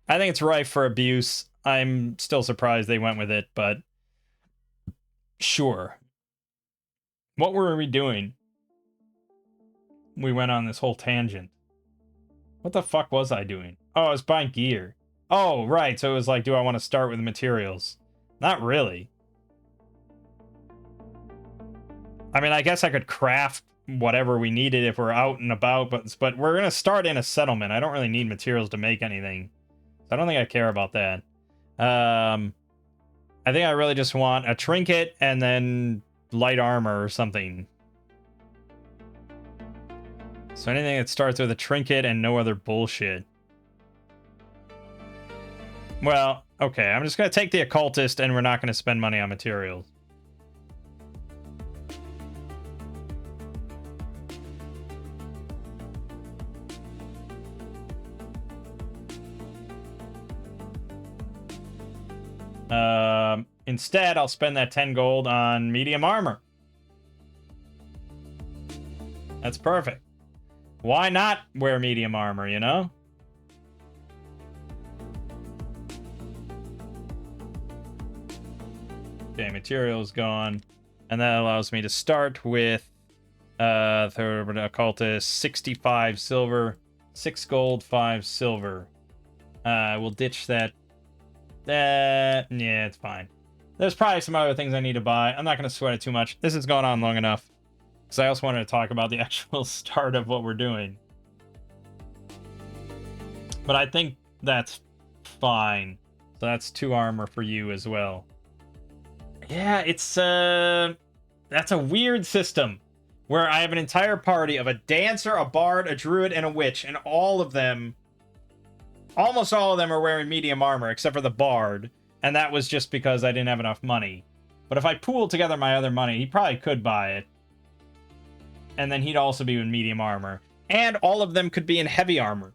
I think it's rife for abuse. I'm still surprised they went with it, but sure. What were we doing? We went on this whole tangent. What the fuck was I doing? Oh, I was buying gear. Oh, right. So it was like, do I want to start with materials? Not really. I mean, I guess I could craft whatever we needed if we're out and about, but we're going to start in a settlement. I don't really need materials to make anything. So I don't think I care about that. I think I really just want a trinket and then light armor or something. So anything that starts with a trinket and no other bullshit. Well, okay, I'm just going to take the occultist and we're not going to spend money on materials. Instead, I'll spend that 10 gold on medium armor. That's perfect. Why not wear medium armor, you know? Okay, materials gone. And that allows me to start with third occultist, 65 silver, 6 gold, 5 silver. We'll ditch that. Yeah, it's fine. There's probably some other things I need to buy. I'm not going to sweat it too much. This has gone on long enough. Because I also wanted to talk about the actual start of what we're doing. But I think that's fine. So that's 2 armor for you as well. Yeah, it's that's a weird system. Where I have an entire party of a dancer, a bard, a druid, and a witch. And all of them... almost all of them are wearing medium armor, except for the bard. And that was just because I didn't have enough money. But if I pooled together my other money, he probably could buy it. And then he'd also be in medium armor. And all of them could be in heavy armor.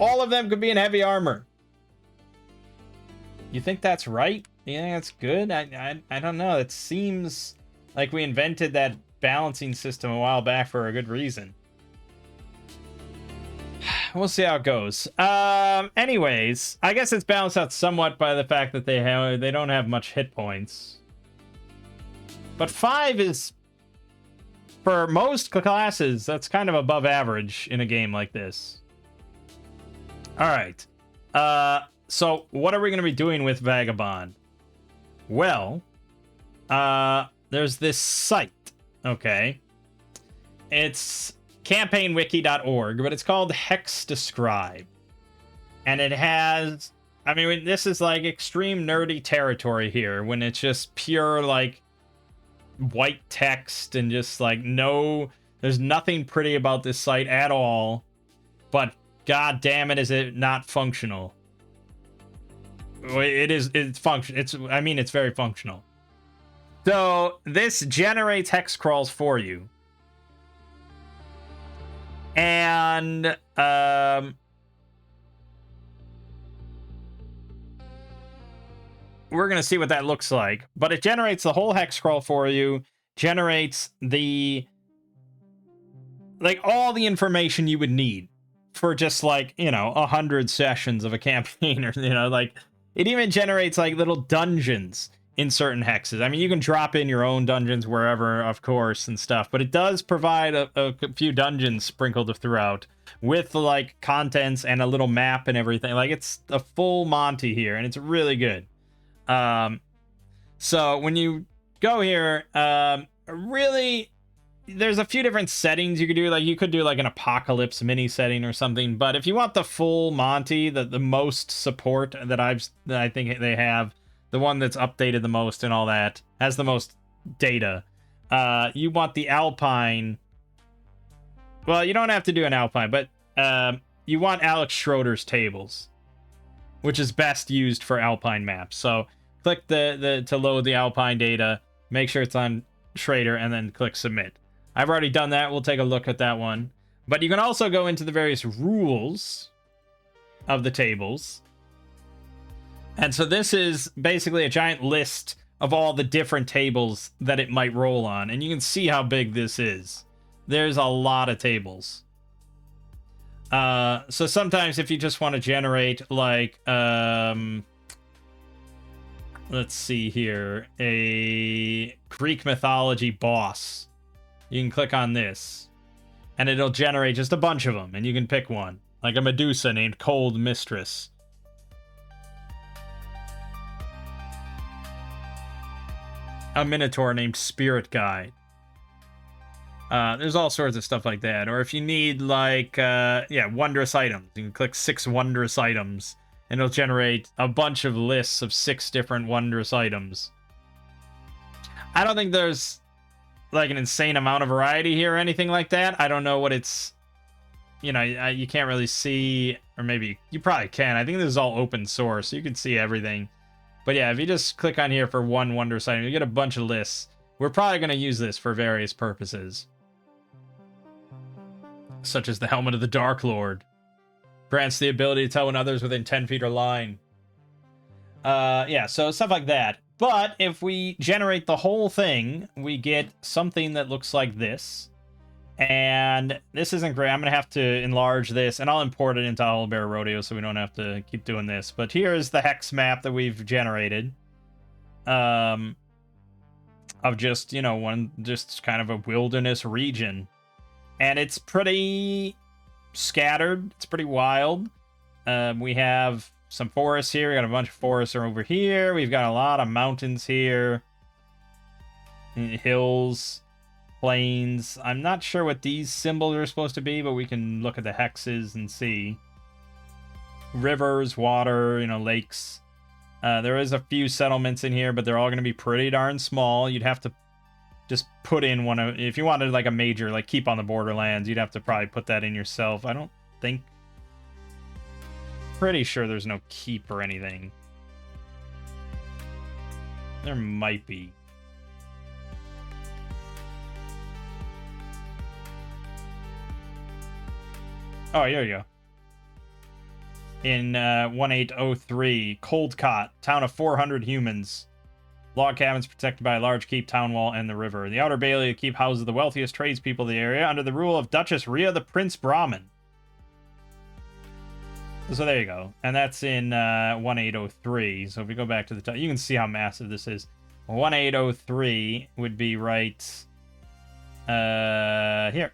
All of them could be in heavy armor. You think that's right? You think that's good? I don't know. It seems like we invented that balancing system a while back for a good reason. We'll see how it goes. Anyways, I guess it's balanced out somewhat by the fact that they don't have much hit points. But 5 is, for most classes, that's kind of above average in a game like this. All right. So what are we going to be doing with Vagabond? Well, there's this site. Okay. It's campaignwiki.org, but it's called Hex Describe. And it has, I mean, this is like extreme nerdy territory here when it's just pure like white text and just like there's nothing pretty about this site at all, but god damn it, is it not functional. It's very functional. So this generates hex crawls for you. And we're going to see what that looks like. But it generates the whole hex scroll for you, generates all the information you would need for just 100 sessions of a campaign, or it even generates little dungeons in certain hexes. I mean, you can drop in your own dungeons wherever, of course, and stuff, but it does provide a few dungeons sprinkled throughout with contents and a little map and everything. It's a full Monty here, and it's really good. So when you go here, really, there's a few different settings you could do. You could do an apocalypse mini setting or something, but if you want the full Monty, the most support that I think they have, the one that's updated the most and all that, has the most data. You want the Alpine. Well, you don't have to do an Alpine, but you want Alex Schroeder's tables, which is best used for Alpine maps. So click to load the Alpine data. Make sure it's on Schrader, and then click submit. I've already done that. We'll take a look at that one. But you can also go into the various rules of the tables. And so this is basically a giant list of all the different tables that it might roll on. And you can see how big this is. There's a lot of tables. So sometimes if you just want to generate, like, let's see here, a Greek mythology boss, you can click on this, and it'll generate just a bunch of them, and you can pick one, like a Medusa named Cold Mistress. A Minotaur named Spirit Guide. There's all sorts of stuff like that. Or if you need, like, wondrous items, you can click 6 wondrous items, and it'll generate a bunch of lists of 6 different wondrous items. I don't think there's, like, an insane amount of variety here or anything like that. I don't know what it's, you know, you can't really see, or maybe you probably can. I think this is all open source, so you can see everything. But yeah, if you just click on here for one wondrous item, you get a bunch of lists. We're probably going to use this for various purposes, such as the Helmet of the Dark Lord. Grants the ability to tell when others within 10 feet are lying. Yeah, so stuff like that. But if we generate the whole thing, we get something that looks like this. And this isn't great. I'm going to have to enlarge this, and I'll import it into Owlbear Rodeo so we don't have to keep doing this. But here's the hex map that we've generated. Of just, you know, just kind of a wilderness region. And it's pretty scattered. It's pretty wild. We have some forests here. We got a bunch of forests over here. We've got a lot of mountains here. Hills, plains. I'm not sure what these symbols are supposed to be, but we can look at the hexes and see. Rivers, water, you know, lakes. There is a few settlements in here, but they're all going to be pretty darn small. You'd have to just put in one of, if you wanted like a major, like Keep on the Borderlands, you'd have to probably put that in yourself. I don't think, pretty sure there's no keep or anything. There might be. Oh, here you go. In 1803, Coldcott, town of 400 humans. Log cabins protected by a large keep, town wall, and the river. The outer bailey of the keep houses the wealthiest tradespeople of the area under the rule of Duchess Rhea the Prince Brahmin. So there you go. And that's in 1803. So if we go back to the top, you can see how massive this is. 1803 would be right here.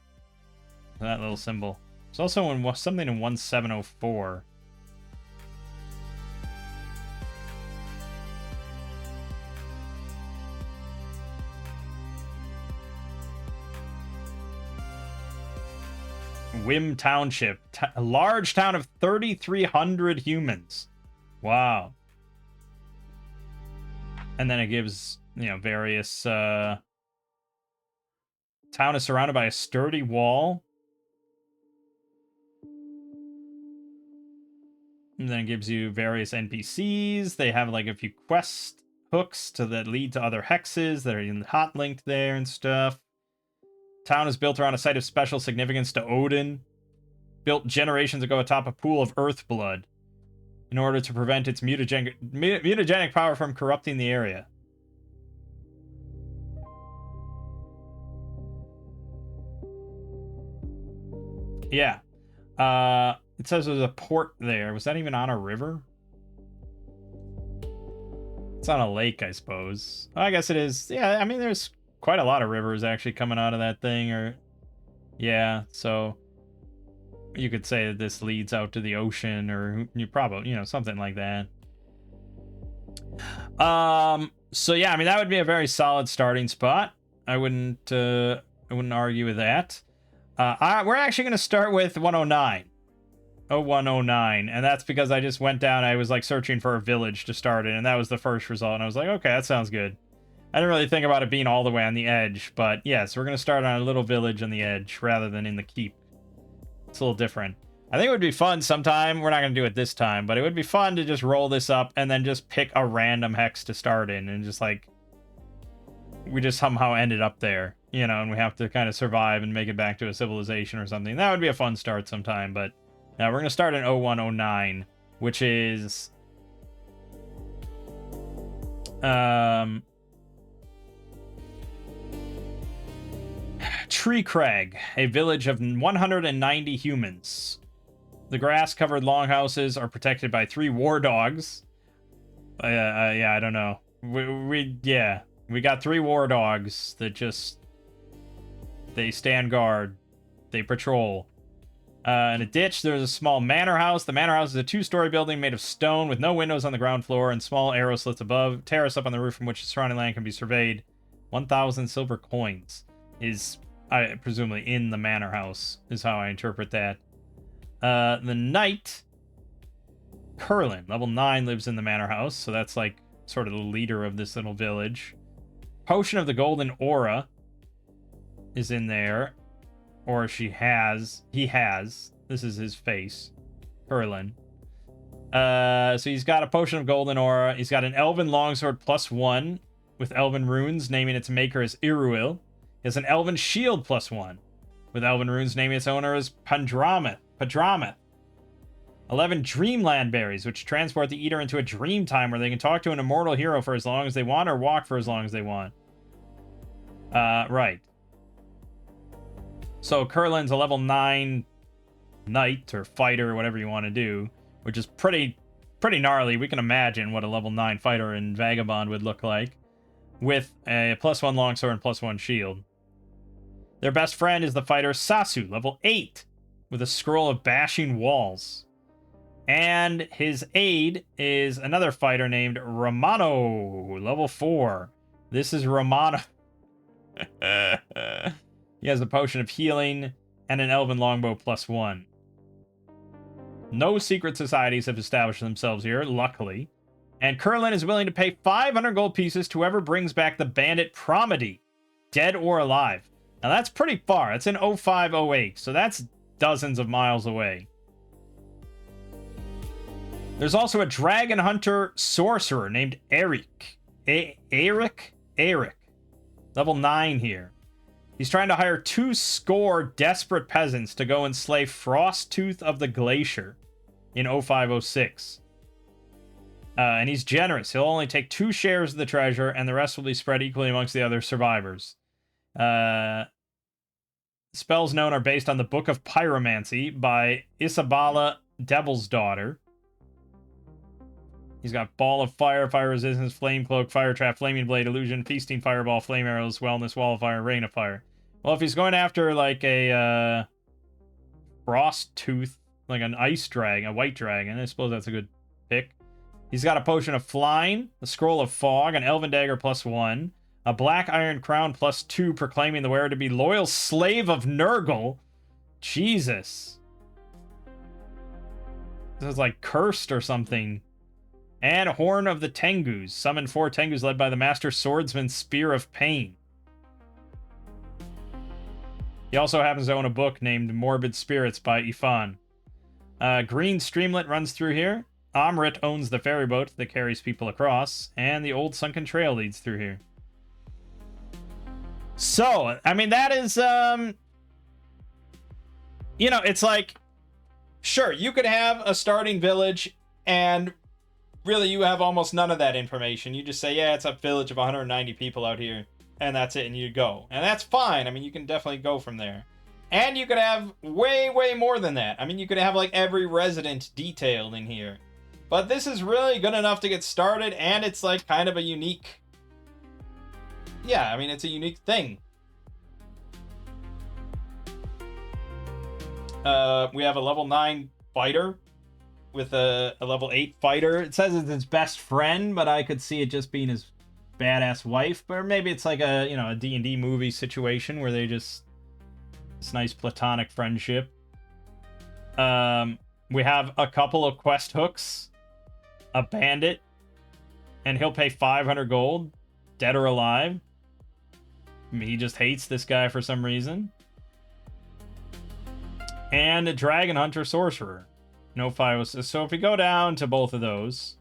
That little symbol. It's also in something in 1704. Wim Township, a large town of 3,300 humans. Wow. And then it gives, you know, various, town is surrounded by a sturdy wall. And then it gives you various NPCs. They have like a few quest hooks that lead to other hexes that are hot linked there and stuff. Town is built around a site of special significance to Odin. Built generations ago atop a pool of earth blood in order to prevent its mutagenic power from corrupting the area. Yeah. It says there's a port there. Was that even on a river? It's on a lake, I suppose. I guess it is. Yeah, I mean, there's quite a lot of rivers actually coming out of that thing. Or, yeah, so you could say that this leads out to the ocean, or you probably, you know, something like that. So yeah, I mean, that would be a very solid starting spot. I wouldn't argue with that. We're actually going to start with 109. 0109, and that's because I just went down, I was like searching for a village to start in, and that was the first result, and I was like, okay, that sounds good. I didn't really think about it being all the way on the edge, but yes, we're going to start on a little village on the edge rather than in the keep. It's a little different. I think it would be fun sometime, we're not going to do it this time, but it would be fun to just roll this up and then just pick a random hex to start in and just like we just somehow ended up there, you know, and we have to kind of survive and make it back to a civilization or something. That would be a fun start sometime, but now we're going to start in 0109, which is Tree Crag, a village of 190 humans. The grass-covered longhouses are protected by 3 war dogs. Yeah, I don't know. We got 3 war dogs that just, they stand guard, they patrol. In a ditch, there's a small manor house. The manor house is a 2-story building made of stone with no windows on the ground floor and small arrow slits above. Terrace up on the roof from which the surrounding land can be surveyed. 1,000 silver coins is, presumably, in the manor house, is how I interpret that. The knight, Curlin, level 9, lives in the manor house, so that's like sort of the leader of this little village. Potion of the Golden Aura is in there. Or he has. This is his face. Curlin. So he's got a Potion of Golden Aura. He's got an Elven Longsword +1 with Elven Runes, naming its maker as Iruil. He has an Elven Shield +1 with Elven Runes, naming its owner as Padramath. 11 Dreamland Berries, which transport the eater into a dream time where they can talk to an immortal hero for as long as they want or walk for as long as they want. Right. So Curlin's a level 9 knight or fighter, whatever you want to do, which is pretty gnarly. We can imagine what a level 9 fighter in Vagabond would look like, with a +1 longsword and +1 shield. Their best friend is the fighter Sasu, level 8, with a scroll of bashing walls. And his aide is another fighter named Romano, level 4. This is Romano. He has a Potion of Healing and an Elven Longbow +1. No secret societies have established themselves here, luckily. And Curlin is willing to pay 500 gold pieces to whoever brings back the bandit Promedy, dead or alive. Now that's pretty far. It's in 0508, so that's dozens of miles away. There's also a dragon hunter sorcerer named Eric. Eric? Level 9 here. He's trying to hire 2 score desperate peasants to go and slay Frosttooth of the Glacier in 0506. And he's generous. He'll only take 2 shares of the treasure, and the rest will be spread equally amongst the other survivors. Spells known are based on the Book of Pyromancy by Isabella Devil's Daughter. He's got Ball of Fire, Fire Resistance, Flame Cloak, Fire Trap, Flaming Blade, Illusion, Feasting Fireball, Flame Arrows, Wellness, Wall of Fire, Rain of Fire. Well, if he's going after, like, a Frosttooth, like an ice dragon, a white dragon, I suppose that's a good pick. He's got a Potion of Flying, a Scroll of Fog, an Elven Dagger +1, a Black Iron Crown +2, proclaiming the wearer to be loyal slave of Nurgle. Jesus. This is like cursed or something. And Horn of the Tengus. Summon 4 Tengus led by the Master Swordsman Spear of Pain. He also happens to own a book named Morbid Spirits by Ifan. Green Streamlet runs through here. Amrit owns the ferry boat that carries people across. And the old sunken trail leads through here. So, I mean, that is, you know, it's like, sure, you could have a starting village and really you have almost none of that information. You just say, yeah, it's a village of 190 people out here, and that's it, and you go. And that's fine. I mean, you can definitely go from there. And you could have way, way more than that. I mean, you could have, like, every resident detailed in here. But this is really good enough to get started, and it's, like, kind of a unique... Yeah, I mean, it's a unique thing. We have a level 9 fighter with a level 8 fighter. It says it's his best friend, but I could see it just being his badass wife. But maybe it's like a, you know, a D&D movie situation where they just... This nice platonic friendship. We have a couple of quest hooks. A bandit. And he'll pay 500 gold. Dead or alive. I mean, he just hates this guy for some reason. And a dragon hunter sorcerer. No 506. So if we go down to both of those.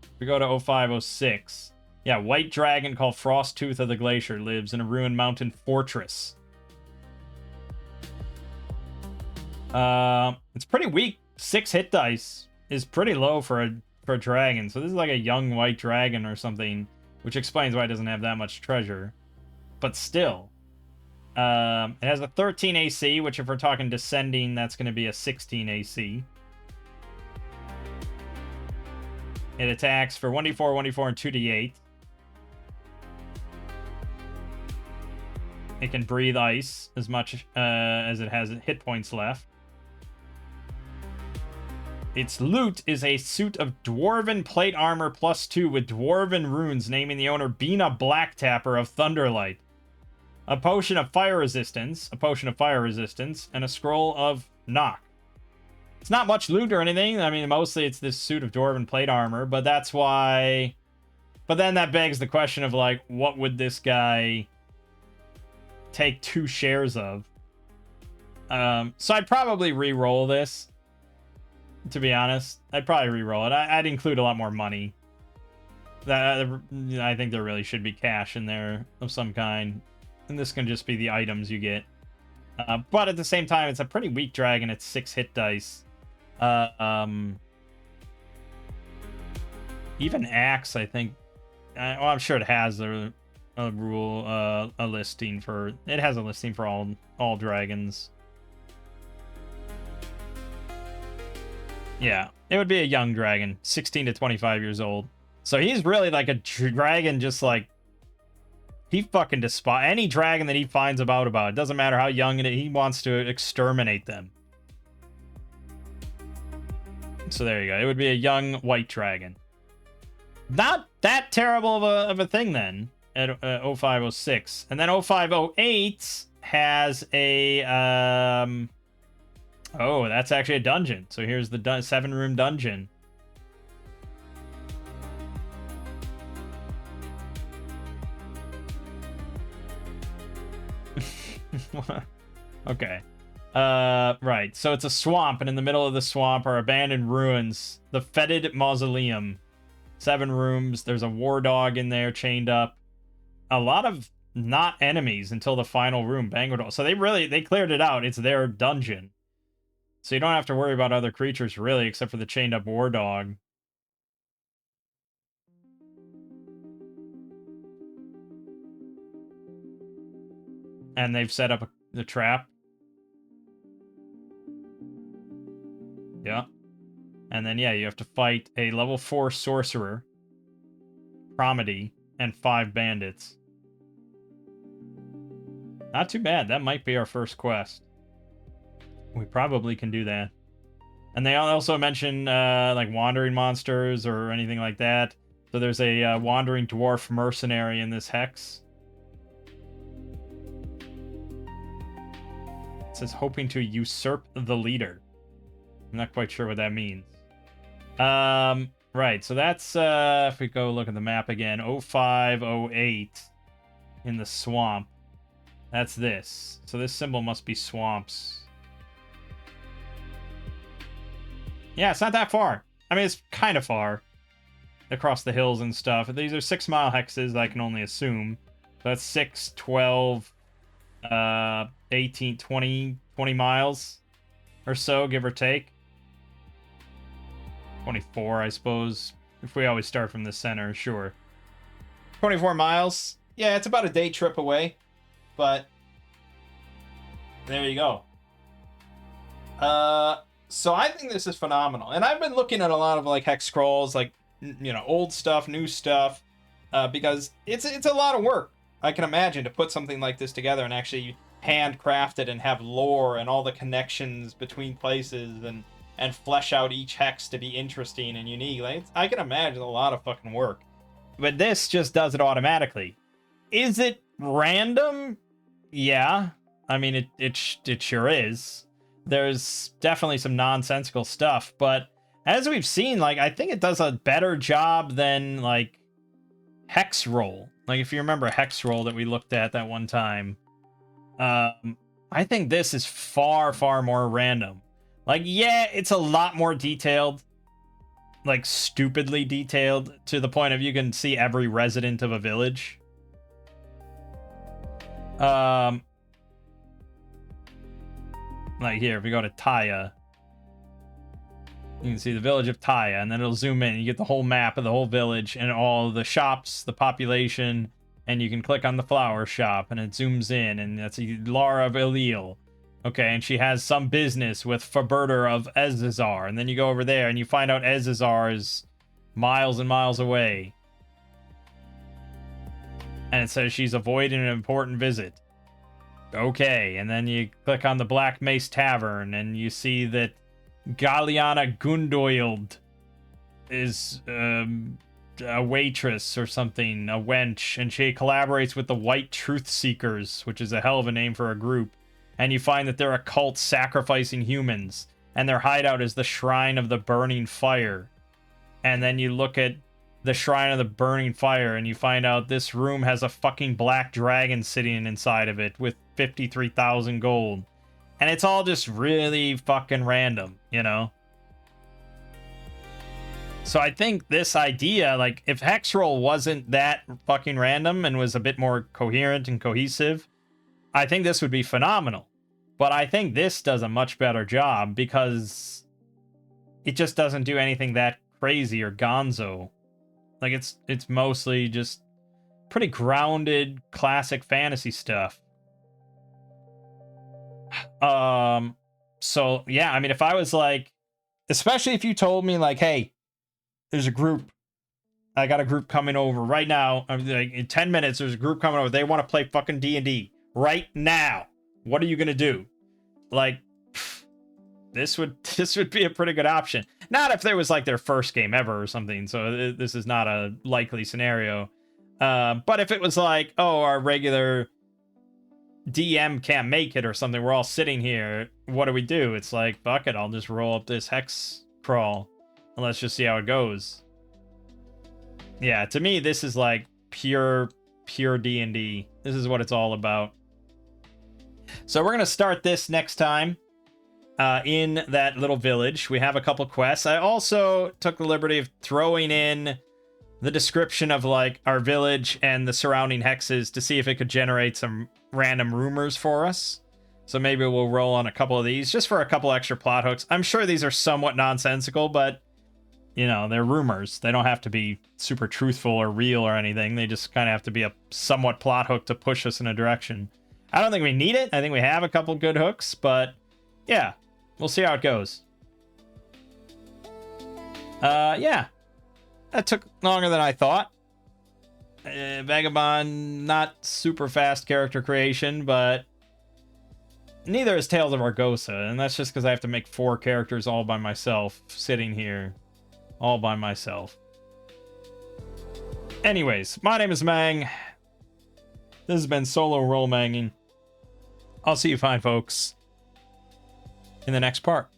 If we go to 0506. Yeah, white dragon called Frosttooth of the Glacier lives in a ruined mountain fortress. It's pretty weak. 6 hit dice is pretty low for a dragon. So this is like a young white dragon or something, which explains why it doesn't have that much treasure. But still, it has a 13 AC, which if we're talking descending, that's going to be a 16 AC. It attacks for 1d4, 1d4, and 2d8. It can breathe ice as much as it has hit points left. Its loot is a suit of dwarven plate armor +2 with dwarven runes naming the owner Bina Blacktapper of Thunderlight. A potion of fire resistance, and a scroll of knock. It's not much loot or anything. I mean, mostly it's this suit of dwarven plate armor, but that's why... But then that begs the question of, like, what would this guy take 2 shares of? So I'd probably re-roll this. To be honest, I'd probably re-roll it. I'd include a lot more money. I think there really should be cash in there of some kind. And this can just be the items you get. But at the same time, it's a pretty weak dragon. It's 6 hit dice. Even Axe, I think... well, I'm sure it has a listing for... It has a listing for all dragons. Yeah, it would be a young dragon, 16 to 25 years old. So he's really like a dragon, just like... He fucking despises any dragon that he finds about. It doesn't matter how young it is, he wants to exterminate them. So there you go. It would be a young white dragon. Not that terrible of a thing then, at 0506. And then 0508 has a... Oh, that's actually a dungeon. So here's the 7-room dungeon. Okay. Right. So it's a swamp, and in the middle of the swamp are abandoned ruins. The Fetid Mausoleum. 7 rooms. There's a war dog in there chained up. A lot of not enemies until the final room, Bango. So they cleared it out. It's their dungeon. So you don't have to worry about other creatures, really, except for the chained-up war dog. And they've set up the trap. Yeah. And then, yeah, you have to fight a level 4 sorcerer, Promedy, and 5 bandits. Not too bad. That might be our first quest. We probably can do that. And they also mention like wandering monsters or anything like that. So there's a wandering dwarf mercenary in this hex. It says hoping to usurp the leader. I'm not quite sure what that means. Right, so that's if we go look at the map again, 0508 in the swamp. That's this. So this symbol must be swamps. Yeah, it's not that far. I mean, it's kind of far. Across the hills and stuff. These are 6-mile hexes, I can only assume. So that's 6, 12, 18, 20 miles or so, give or take. 24, I suppose. If we always start from the center, sure. 24 miles. Yeah, it's about a day trip away. But there you go. So I think this is phenomenal. And I've been looking at a lot of like hex scrolls, like, you know, old stuff, new stuff, because it's a lot of work, I can imagine, to put something like this together and actually handcraft it and have lore and all the connections between places and flesh out each hex to be interesting and unique. Like, I can imagine a lot of fucking work. But this just does it automatically. Is it random? Yeah. I mean, it sure is. There's definitely some nonsensical stuff, but as we've seen, like, I think it does a better job than, like, Hex Roll. Like, if you remember Hex Roll that we looked at that one time, I think this is far, far more random. Like, yeah, it's a lot more detailed. like stupidly detailed to the point of you can see every resident of a village. Like here, if we go to Taya, you can see the village of Taya, and then it'll zoom in. You get the whole map of the whole village and all the shops, the population, and you can click on the flower shop, and it zooms in, and that's Lara of Elil. Okay, and she has some business with Faberter of Ezazar, and then you go over there, and you find out Ezazar is miles and miles away. And it says she's avoiding an important visit. Okay, and then you click on the Black Mace Tavern, and you see that Galliana Gundoild is a waitress or something, a wench, and she collaborates with the White Truth Seekers, which is a hell of a name for a group. And you find that they're a cult sacrificing humans, and their hideout is the Shrine of the Burning Fire. And then you look at the Shrine of the Burning Fire, and you find out this room has a fucking black dragon sitting inside of it with 53,000 gold. And it's all just really fucking random, you know? So I think this idea, like, if Hexroll wasn't that fucking random and was a bit more coherent and cohesive, I think this would be phenomenal. But I think this does a much better job because it just doesn't do anything that crazy or gonzo. Like, it's mostly just pretty grounded, classic fantasy stuff. So, yeah, I mean, if I was like, especially if you told me, like, hey, there's a group, I got a group coming over right now. I'm like, in 10 minutes, there's a group coming over. They want to play fucking D&D right now. What are you going to do? Like, this would be a pretty good option. Not if there was like their first game ever or something. So this is not a likely scenario. But if it was like, oh, our regular DM can't make it or something, we're all sitting here, what do we do? It's like, fuck it, I'll just roll up this hex crawl and let's just see how it goes. Yeah, to me, this is like pure D&D. This is what it's all about. So we're gonna start this next time in that little village. We have a couple quests. I also took the liberty of throwing in the description of like our village and the surrounding hexes to see if it could generate some random rumors for us. So maybe we'll roll on a couple of these just for a couple extra plot hooks. I'm sure these are somewhat nonsensical, but you know, they're rumors. They don't have to be super truthful or real or anything. They just kind of have to be a somewhat plot hook to push us in a direction. I don't think we need it. I think we have a couple good hooks, but yeah, we'll see how it goes. Yeah. That took longer than I thought. Vagabond, not super fast character creation, but neither is Tales of Argosa, and that's just because I have to make 4 characters all by myself, sitting here, all by myself. Anyways, my name is Mang. This has been Solo Roll Manging. I'll see you fine folks in the next part.